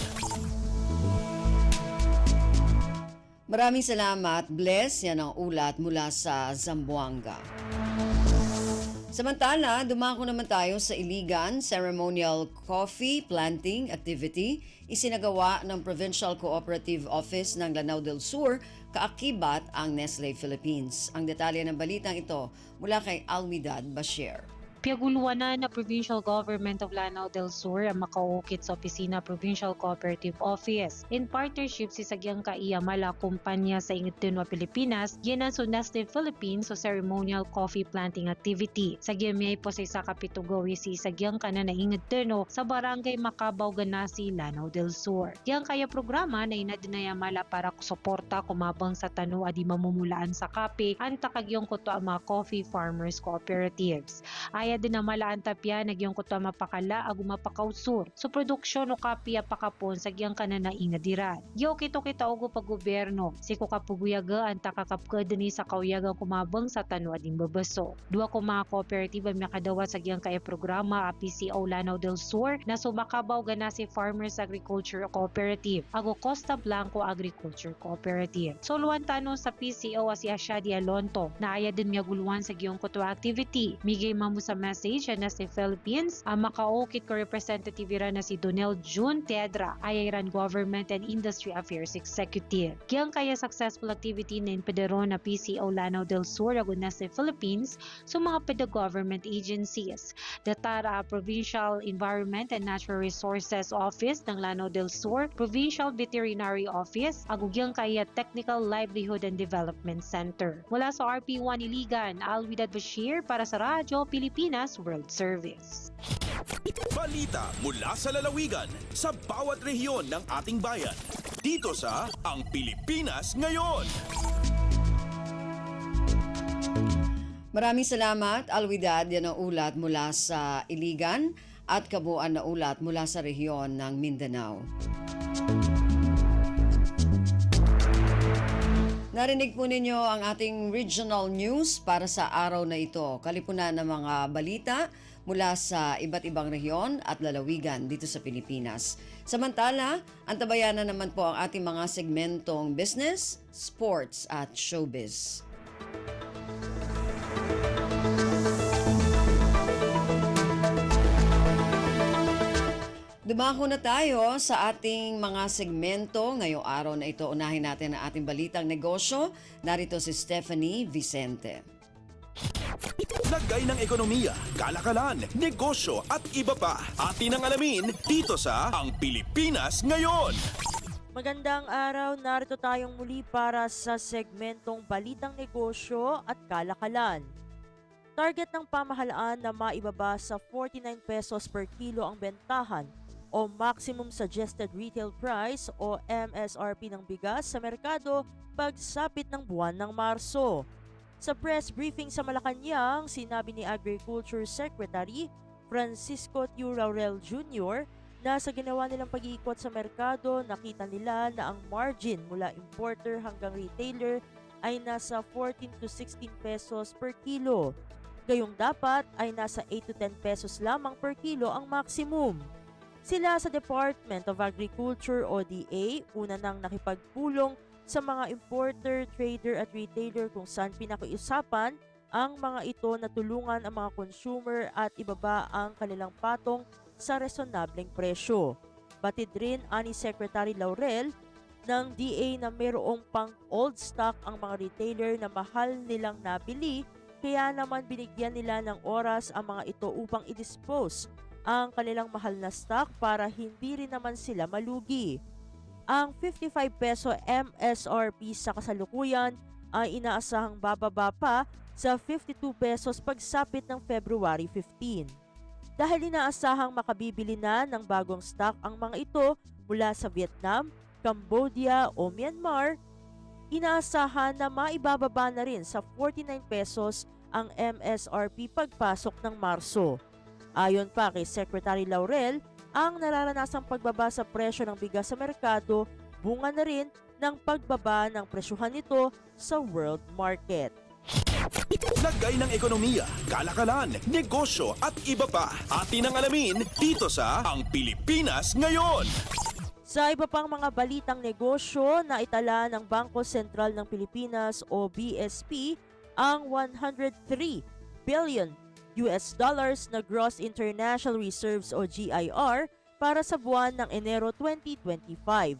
Maraming salamat, Bless. Yan ang ulat mula sa Zamboanga. Samantala, dumako naman tayo sa Iligan Ceremonial Coffee Planting Activity, isinagawa ng Provincial Cooperative Office ng Lanao del Sur, kaakibat ang Nestle Philippines. Ang detalye ng balitang ito mula kay Almidad Bashir. Piaguluan na Provincial Government of Lanao del Sur ang makaukit sa opisina Provincial Cooperative Office. In partnership si Sagyang Kaiyamala kumpanya sa Ingedeno, Pilipinas, ginan sa Nestle Philippines sa ceremonial coffee planting activity. Sagyang may po sa isa kapitugawi si Sagyang Kana na Ingedeno sa Barangay Macabaw, Ganasi, Lanao del Sur. Yang kaya programa na inadinayamala para suporta kumabang sa tanu adi mamumulaan sa kape ang takagyong kuto ang mga coffee farmers cooperatives. Kaya din na malaan tapya nagyong kuto mapakala ag mapakausur. So produksyon o kapya pakapon sa giyang kanana ingadiran. Yo kito-kita ugo pag gobyerno. Si kukapuguyaga ang takakapkad ni sa kauyagang kumabang sa tanu ading babaso. Dua ko mga kooperatiba makadawat sa giyang kaya programa a PCO Lanao del Sur na sumakabaw Ganasi Farmers Agriculture Cooperative ago Costa Blanco Agriculture Cooperative. So luwan tanong sa PCO si Ashadi Alonto na aya din miyaguluan sa giyong kuto activity. Migay mamu sa message na si Philippines ang makaukit ko representative ira na si Donel June Tedra ayran Government and Industry Affairs Executive. Kiyang kaya successful activity na inpedero na PCO Lanao del Sur ago na si Philippines sa mga peda-government agencies. Datara Provincial Environment and Natural Resources Office ng Lanao del Sur, Provincial Veterinary Office, ago kiyang kaya Technical Livelihood and Development Center. Mula sa RP1 Iligan, Alwidad Bashir para sa Radyo Pilipinas World Service. Balita mula sa lalawigan sa bawat rehiyon ng ating bayan. Dito sa Ang Pilipinas Ngayon. Maraming salamat, Alwidad. Yan ang ulat mula sa Iligan at kabuuan na ulat mula sa rehiyon ng Mindanao. Narinig po ninyo ang ating regional news para sa araw na ito. Kalipunan ng mga balita mula sa iba't ibang rehiyon at lalawigan dito sa Pilipinas. Samantala, antabayan na naman po ang ating mga segmentong business, sports at showbiz. Dumako na tayo sa ating mga segmento. Ngayong araw na ito, unahin natin ang ating balitang negosyo. Narito si Stephanie Vicente. Lagay ng ekonomiya, kalakalan, negosyo at iba pa. Atin ang alamin dito sa Ang Pilipinas Ngayon. Magandang araw, narito tayong muli para sa segmentong Balitang Negosyo at Kalakalan. Target ng pamahalaan na maibaba sa 49 pesos per kilo ang bentahan o Maximum Suggested Retail Price o MSRP ng bigas sa merkado pagsapit ng buwan ng Marso. Sa press briefing sa Malacanang, sinabi ni Agriculture Secretary Francisco Tiu Laurel Jr. na sa ginawa nilang pag-iikot sa merkado, nakita nila na ang margin mula importer hanggang retailer ay nasa 14 to 16 pesos per kilo. Gayong dapat ay nasa 8 to 10 pesos lamang per kilo ang maximum. Sila sa Department of Agriculture o DA una nang nakipagpulong sa mga importer, trader at retailer kung saan pinakiusapan ang mga ito na tulungan ang mga consumer at ibaba ang kanilang patong sa resonableng presyo. Batid rin ani Secretary Laurel ng DA na mayroong pang old stock ang mga retailer na mahal nilang nabili, kaya naman binigyan nila ng oras ang mga ito upang i-dispose ang kanilang mahal na stock para hindi rin naman sila malugi. Ang 55 peso MSRP sa kasalukuyan ay inaasahang bababa pa sa 52 pesos pagsapit ng February 15. Dahil inaasahang makabibili na ng bagong stock ang mga ito mula sa Vietnam, Cambodia o Myanmar, inaasahan na maibababa na rin sa 49 pesos ang MSRP pagpasok ng Marso. Ayon pa kay Secretary Laurel, ang nararanasang pagbaba sa presyo ng bigas sa merkado bunga na rin ng pagbaba ng presyuhan nito sa world market. Lagay ng ekonomiya, kalakalan, negosyo at iba pa. Atin ang alamin dito sa Ang Pilipinas Ngayon. Sa iba pang mga balitang negosyo, naitala ng Bangko Sentral ng Pilipinas o BSP ang 103 billion US dollars na Gross International Reserves o GIR para sa buwan ng Enero 2025.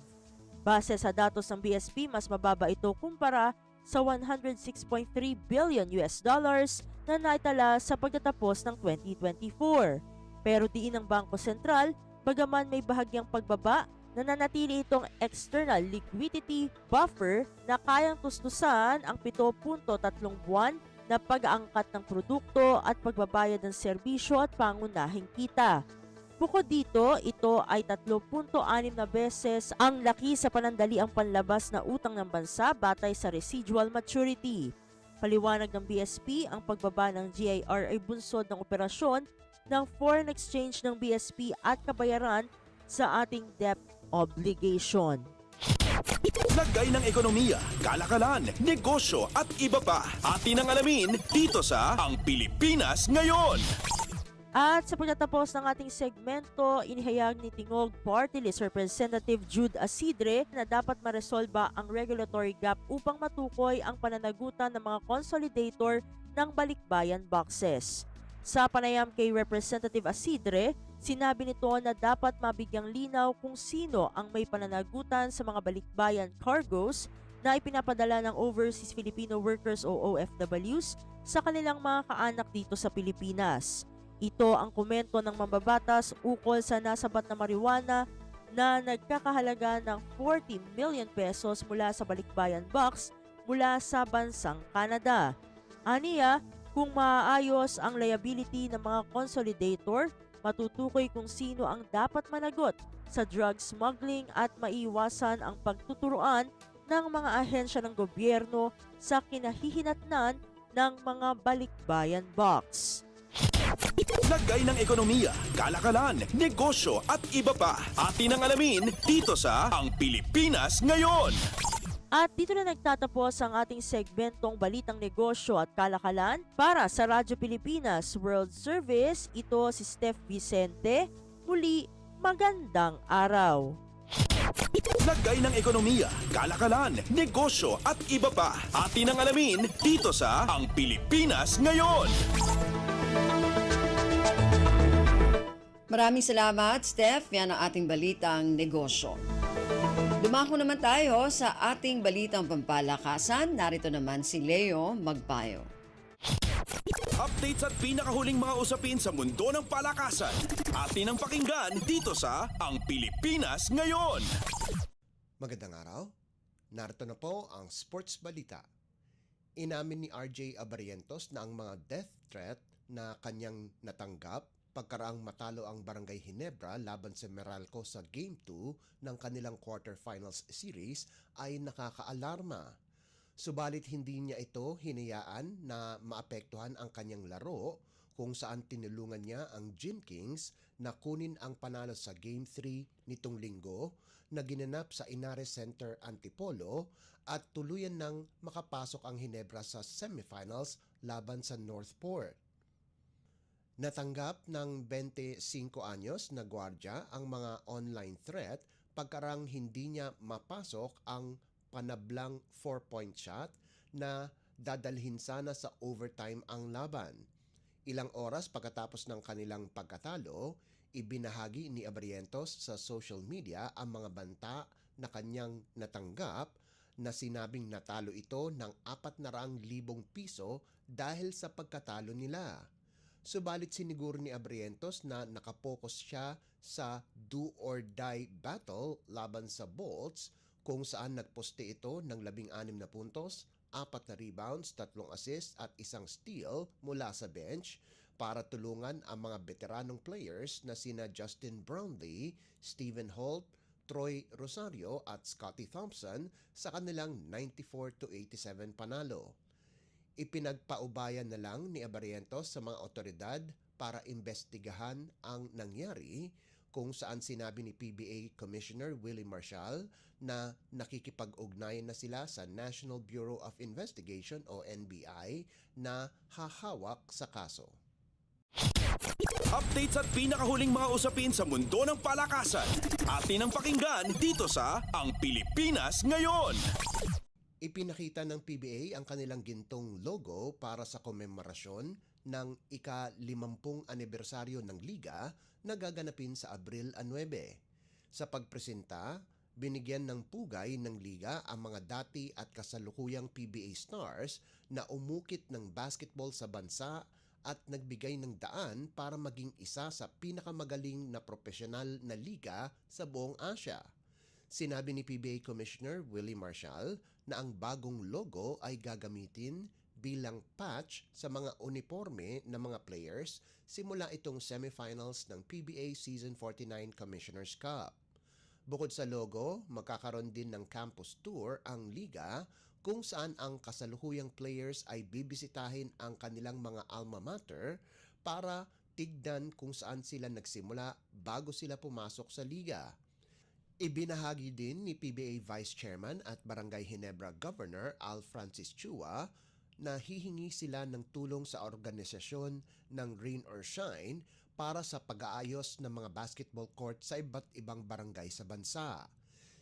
Base sa datos ng BSP, mas mababa ito kumpara sa 106.3 billion US dollars na naitala sa pagtatapos ng 2024. Pero diin ng Bangko Sentral, bagaman may bahagyang pagbaba, nananatili itong external liquidity buffer na kayang tustusan ang 7.3 buwan na pag-aangkat ng produkto at pagbabayad ng serbisyo at pangunahing kita. Bukod dito, ito ay 3.6 na beses ang laki sa panandaliang panlabas na utang ng bansa batay sa residual maturity. Paliwanag ng BSP, ang pagbaba ng GIR ay bunsod ng operasyon ng foreign exchange ng BSP at kabayaran sa ating debt obligation. Lagay ng ekonomiya, kalakalan, negosyo at iba pa. Atin ang alamin dito sa Ang Pilipinas Ngayon. At sa pagtatapos ng ating segmento, inihayag ni Tingog Party List Representative Jude Asidre na dapat maresolba ang regulatory gap upang matukoy ang pananagutan ng mga consolidator ng balikbayan boxes. Sa panayam kay Representative Asidre, sinabi nito na dapat mabigyang linaw kung sino ang may pananagutan sa mga balikbayan cargoes na ipinapadala ng Overseas Filipino Workers o OFWs sa kanilang mga kaanak dito sa Pilipinas. Ito ang komento ng mambabatas ukol sa nasabat na marijuana na nagkakahalaga ng 40 million pesos mula sa balikbayan box mula sa bansang Canada. Aniya, kung maayos ang liability ng mga consolidator, matutukoy kung sino ang dapat managot sa drug smuggling at maiwasan ang pagtuturuan ng mga ahensya ng gobyerno sa kinahihinatnan ng mga balikbayan box. Lagay ng ekonomiya, kalakalan, negosyo at iba pa. Atin ang alamin dito sa Ang Pilipinas Ngayon. At dito na nagtatapos ang ating segmentong Balitang Negosyo at Kalakalan para sa Radyo Pilipinas World Service. Ito si Steph Vicente. Muli, magandang araw. Lagay ng ekonomiya, kalakalan, negosyo at iba pa. Atin ang alamin dito sa Ang Pilipinas Ngayon. Maraming salamat, Steph. Yan ang ating balitang negosyo. Dumako naman tayo sa ating balitang pampalakasan. Narito naman si Leo Magpayo. Updates at pinakahuling mga usapin sa mundo ng palakasan. Atin ang pakinggan dito sa Ang Pilipinas Ngayon. Magandang araw. Narito na po ang sports balita. Inamin ni RJ Abarientos na ang mga death threat na kanyang natanggap pagkaraang matalo ang Barangay Ginebra laban sa Meralco sa Game 2 ng kanilang quarterfinals series ay nakakaalarma. Subalit hindi niya ito hinayaan na maapektuhan ang kanyang laro kung saan tinulungan niya ang Gin Kings na kunin ang panalo sa Game 3 nitong linggo na ginanap sa Inares Center, Antipolo at tuluyan nang makapasok ang Hinebra sa semifinals laban sa Northport. Natanggap ng 25 anyos na gwardya ang mga online threat pagkarang hindi niya mapasok ang panablang 4-point shot na dadalhin sana sa overtime ang laban. Ilang oras pagkatapos ng kanilang pagkatalo, ibinahagi ni Abrientos sa social media ang mga banta na kanyang natanggap na sinabing natalo ito ng 400,000 piso dahil sa pagkatalo nila. Subalit siniguro ni Abrientos na nakapokus siya sa do or die battle laban sa Bolts kung saan nagposte ito ng 16 na puntos, 4 na rebounds, 3 assists at 1 steal mula sa bench para tulungan ang mga veteranong players na sina Justin Brownlee, Stephen Holt, Troy Rosario at Scottie Thompson sa kanilang 94-87 panalo. Ipinagpaubayan na lang ni Abrientos sa mga otoridad para imbestigahan ang nangyari kung saan sinabi ni PBA Commissioner Willie Marshall na nakikipag-ugnayan na sila sa National Bureau of Investigation o NBI na hahawak sa kaso. Updates at pinakahuling mga usapin sa mundo ng palakasan. Atin ang pakinggan dito sa Ang Pilipinas Ngayon. Ipinakita ng PBA ang kanilang gintong logo para sa komemorasyon ng ika-50 anibersaryo ng Liga na gaganapin sa Abril 9. Sa pagpresenta, binigyan ng pugay ng Liga ang mga dati at kasalukuyang PBA stars na umukit ng basketball sa bansa at nagbigay ng daan para maging isa sa pinakamagaling na profesional na liga sa buong Asya. Sinabi ni PBA Commissioner Willie Marshall na ang bagong logo ay gagamitin bilang patch sa mga uniforme ng mga players simula itong semifinals ng PBA Season 49 Commissioner's Cup. Bukod sa logo, magkakaroon din ng campus tour ang liga kung saan ang kasalukuyang players ay bibisitahin ang kanilang mga alma mater para tignan kung saan sila nagsimula bago sila pumasok sa liga. Ibinahagi din ni PBA Vice Chairman at Barangay Hinebra Governor Al Francis Chua na hihingi sila ng tulong sa organisasyon ng Rain or Shine para sa pag-aayos ng mga basketball court sa iba't ibang barangay sa bansa.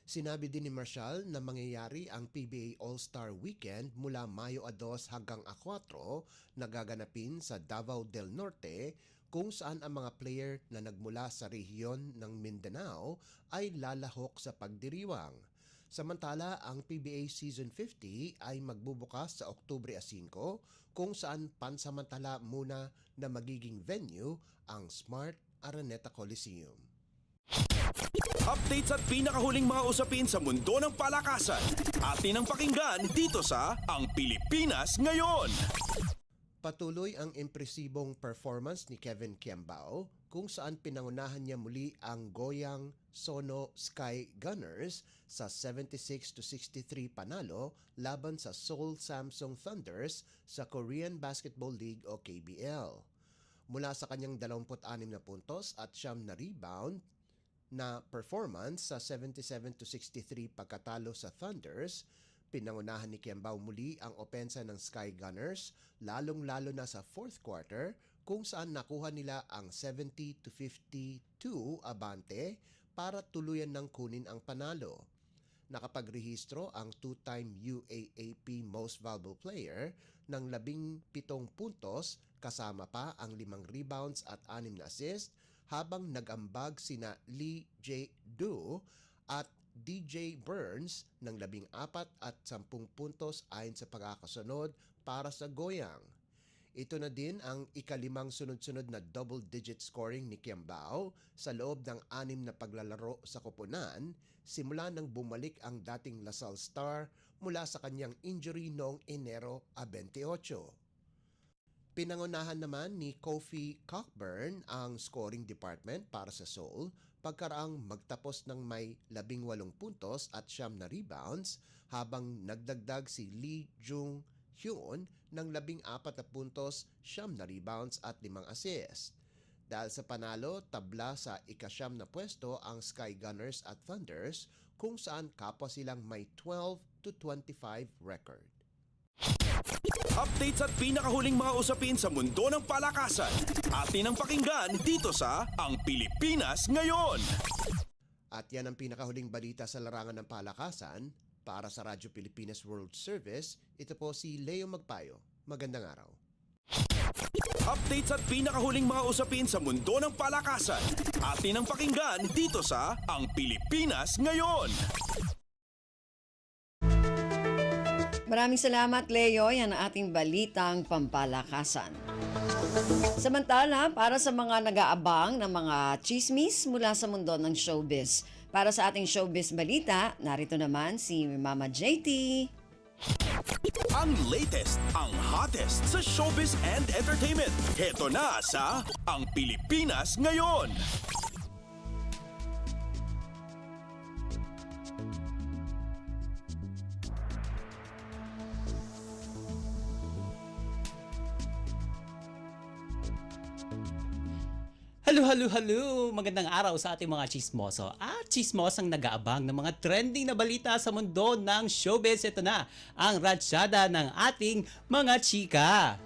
Sinabi din ni Marshall na mangyayari ang PBA All-Star Weekend mula Mayo 2 hanggang 4 na gaganapin sa Davao del Norte kung saan ang mga player na nagmula sa rehiyon ng Mindanao ay lalahok sa pagdiriwang. Samantala, ang PBA Season 50 ay magbubukas sa Oktubre 5 kung saan pansamantala muna na magiging venue ang Smart Araneta Coliseum. Updates at pinakahuling mga usapin sa mundo ng palakasan. Atin ang pakinggan dito sa Ang Pilipinas Ngayon. Patuloy ang impresibong performance ni Kevin Kiambao kung saan pinangunahan niya muli ang Goyang Sono Sky Gunners sa 76-63 panalo laban sa Seoul Samsung Thunders sa Korean Basketball League o KBL. Mula sa kanyang 26 na puntos at 9 na rebound na performance sa 77-63 pagkatalo sa Thunders, pinangunahan ni Kiambao muli ang opensa ng Sky Gunners lalong-lalo na sa fourth quarter kung saan nakuha nila ang 70-52 abante para tuluyan ng kunin ang panalo. Nakapagrehistro ang two-time UAAP Most Valuable Player ng 17 puntos kasama pa ang 5 rebounds at 6 na assist habang nag-ambag sina Lee Jae-do at DJ Burns ng 14 at 10 puntos ayon sa pagkakasunod para sa Goyang. Ito na din ang ikalimang sunod-sunod na double-digit scoring ni Kiambao sa loob ng 6 na paglalaro sa koponan simula nang bumalik ang dating Lasal star mula sa kanyang injury noong Enero 28. Pinangunahan naman ni Kofi Cockburn ang scoring department para sa Seoul pagkaraang magtapos ng may 18 puntos at 9 na rebounds habang nagdagdag si Lee Jung Hyun ng 14 na puntos, 9 na rebounds at 5 assists. Dahil sa panalo, tabla sa ika-9 na pwesto ang Sky Gunners at Thunders kung saan kapwa silang may 12-25 record. Updates at pinakahuling mga usapin sa mundo ng palakasan. Atin ang pakinggan dito sa Ang Pilipinas Ngayon. At yan ang pinakahuling balita sa larangan ng palakasan. Para sa Radyo Pilipinas World Service, ito po si Leo Magpayo. Magandang araw. Updates at pinakahuling mga usapin sa mundo ng palakasan. Atin ang pakinggan dito sa Ang Pilipinas Ngayon. Maraming salamat, Leo. Yan ang ating balitang pampalakasan. Samantala, para sa mga nag-aabang ng mga chismis mula sa mundo ng showbiz. Para sa ating showbiz balita, narito naman si Mama JT. Ang latest, ang hottest sa showbiz and entertainment. Heto na sa Ang Pilipinas Ngayon. Halo! Magandang araw sa ating mga chismoso at chismosang nag-aabang ng mga trending na balita sa mundo ng showbiz. Ito na ang ratsyada ng ating mga chika.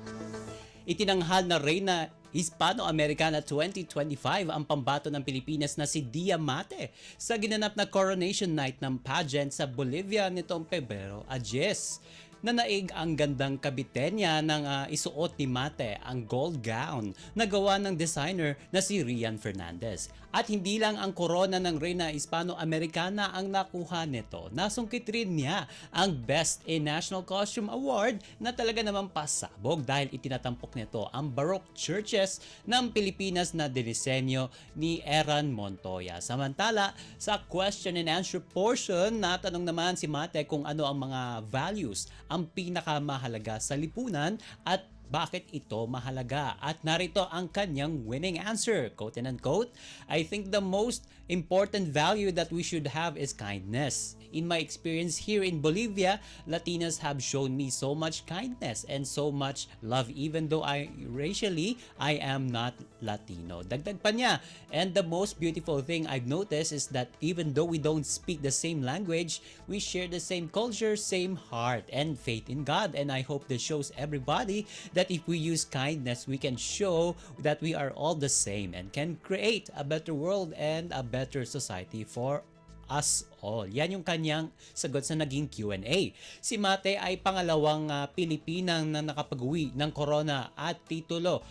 Itinanghal na Reyna Hispano-Americana 2025 ang pambato ng Pilipinas na si Diamante sa ginanap na coronation night ng pageant sa Bolivia nitong Pebrero 10. Nanaig ang gandang kabiten niya ng isuot ni Mate, ang gold gown na gawa ng designer na si Rian Fernandez. At hindi lang ang korona ng Reyna Hispano-Americana ang nakuha nito. Nasungkit rin niya ang Best in National Costume Award na talaga namang pasabog dahil itinatampok nito ang Baroque churches ng Pilipinas na dinisenyo ni Eran Montoya. Samantala, sa question and answer portion, natanong naman si Mate kung ano ang mga values ang pinakamahalaga sa lipunan at bakit ito mahalaga. At narito ang kanyang winning answer, quote and unquote, "I think the most important value that we should have is kindness. In my experience here in Bolivia, Latinas have shown me so much kindness and so much love even though racially I am not Latino." Dagdag pa niya, "And the most beautiful thing I've noticed is that even though we don't speak the same language, we share the same culture, same heart, and faith in God. And I hope this shows everybody that if we use kindness, we can show that we are all the same and can create a better world and a better society for us all." Yan yung kanyang sagot sa naging Q&A. Si Mate ay pangalawang Pilipinang na nakapag-uwi ng corona at titulo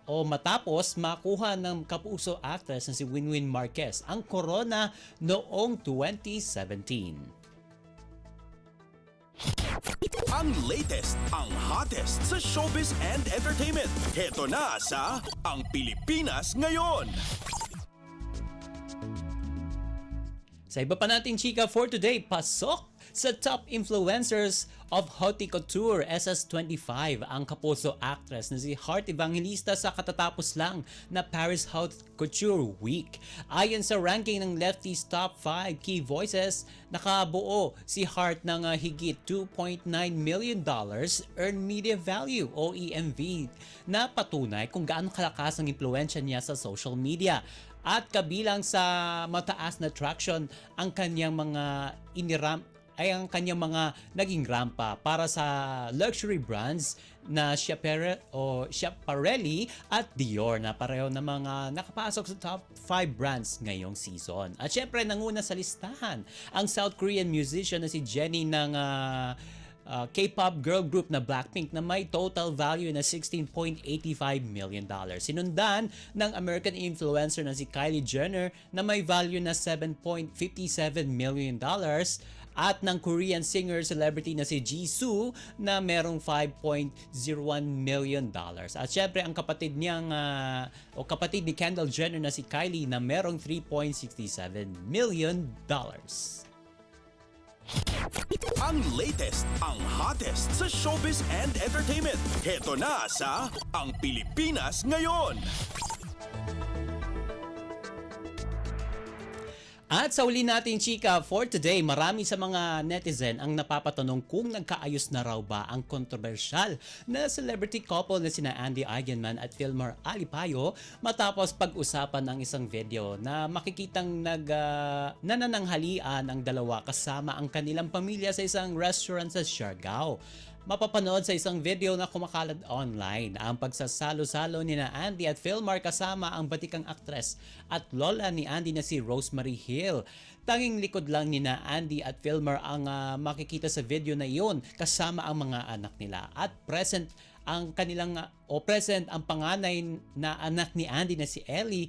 matapos makuha ng kapuso actress na si Winwin Marquez ang corona noong 2017. Ang latest, ang hottest sa showbiz and entertainment. Heto na sa Ang Pilipinas Ngayon. Sa iba pa nating chika for today, pasok sa top influencers of Haute Couture SS25 ang kapuso actress na si Heart Evangelista sa katatapos lang na Paris Haute Couture Week. Ayon sa ranking ng Lefty's Top 5 Key Voices, nakabuo si Heart ng higit $2.9 million Earned Media Value o EMV na patunay kung gaano kalakas ang impluensya niya sa social media. At kabilang sa mataas na traction ang kanyang mga ang kanyang mga naging rampa para sa luxury brands na Schiaparelli at Dior na pareho na mga nakapasok sa top 5 brands ngayong season. At syempre nanguna sa listahan ang South Korean musician na si Jennie ng K-pop girl group na Blackpink na may total value na $16.85 million. Sinundan ng American influencer na si Kylie Jenner na may value na $7.57 million at ng Korean singer-celebrity na si Jisoo na merong $5.01 million. At syempre ang kapatid niyang kapatid ni Kendall Jenner na si Kylie na merong $3.67 million. Ang latest, ang hottest sa showbiz and entertainment. Heto na sa Ang Pilipinas Ngayon. At sa uli nating chika for today, marami sa mga netizen ang napapatanong kung nagkaayos na raw ba ang kontrobersyal na celebrity couple na sina Andy Eigenman at Filmar Alipayo matapos pag-usapan ng isang video na makikitang nanananghalian ang dalawa kasama ang kanilang pamilya sa isang restaurant sa Siargao. Mapapanood sa isang video na kumakalat online ang pagsasalo-salo ni na Andy at Filmar kasama ang batikang aktres at lola ni Andy na si Rosemary Hill. Tanging likod lang ni na Andy at Filmar ang makikita sa video na iyon kasama ang mga anak nila at present ang panganay na anak ni Andy na si Ellie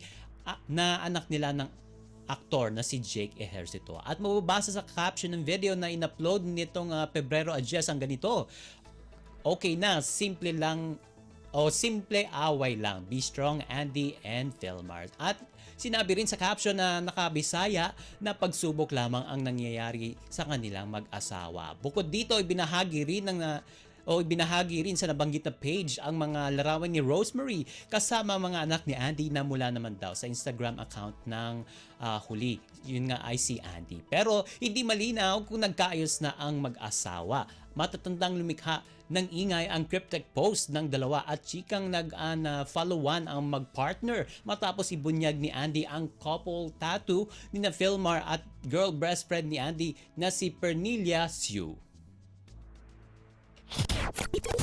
na anak nila ng aktor na si Jake Ejercito. At mababasa sa caption ng video na in-upload nitong Pebrero Adyes ang ganito. Okay na, simple away lang. Be strong, Andy and Filmar. At sinabi rin sa caption na nakabisaya na pagsubok lamang ang nangyayari sa kanilang mag-asawa. Bukod dito, ibinahagi rin sa nabanggit na page ang mga larawan ni Rosemary kasama mga anak ni Andy na mula naman daw sa Instagram account ng huli. Yun nga ay si Andy. Pero hindi malinaw kung nagkaayos na ang mag-asawa. Matatandang lumikha ng ingay ang cryptic post ng dalawa at chikang nag-followan ang mag-partner matapos ibunyag ni Andy ang couple tattoo ni na Filmar at girl best friend ni Andy na si Pernilia Sue.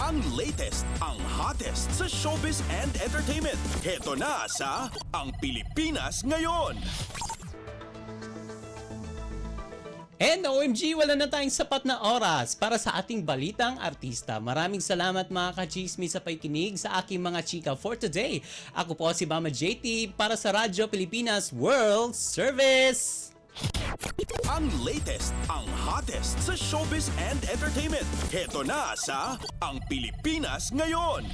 Ang latest, ang hottest sa showbiz and entertainment. Heto na sa Ang Pilipinas Ngayon. And OMG, wala na tayong sapat na oras para sa ating balitang artista. Maraming salamat mga ka-chismis sa pakikinig sa aking mga chika for today. Ako po si Mama JT para sa Radyo Pilipinas World Service. Ang latest, ang hottest sa showbiz and entertainment. Heto na sa Ang Pilipinas Ngayon.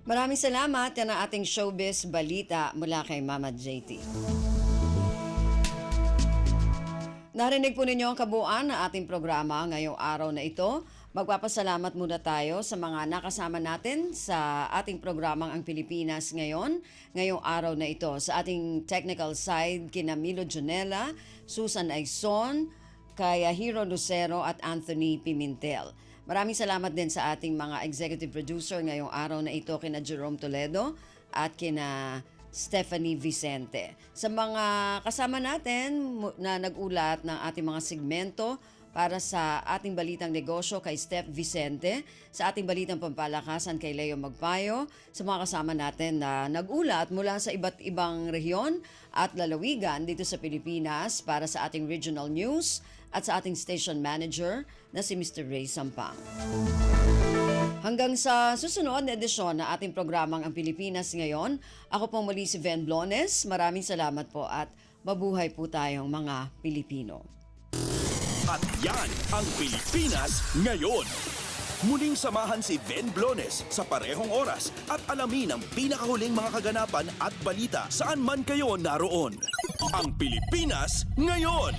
Maraming salamat. Yan ang ating showbiz balita mula kay Mama JT. Narinig po ninyo ang kabuuan ng ating programa ngayong araw na ito. Magpapasalamat muna tayo sa mga nakasama natin sa ating programang Ang Pilipinas Ngayon. Ngayong araw na ito sa ating technical side kina Milo Junela, Susan Aizon, kaya Hero Lucero at Anthony Pimentel. Maraming salamat din sa ating mga executive producer ngayong araw na ito kina Jerome Toledo at kina Stephanie Vicente. Sa mga kasama natin na nag-ulat ng ating mga segmento para sa ating balitang negosyo kay Steph Vicente, sa ating balitang pampalakasan kay Leo Magpayo, sa mga kasama natin na nag-ulat mula sa iba't ibang rehiyon at lalawigan dito sa Pilipinas para sa ating regional news at sa ating station manager na si Mr. Ray Sampang. Hanggang sa susunod na edisyon na ating programang Ang Pilipinas Ngayon, ako po muli si Ven Blones. Maraming salamat po at mabuhay po tayong mga Pilipino. At yan ang Pilipinas Ngayon. Muling samahan si Ven Blones sa parehong oras at alamin ang pinakahuling mga kaganapan at balita saan man kayo naroon. Ang Pilipinas Ngayon.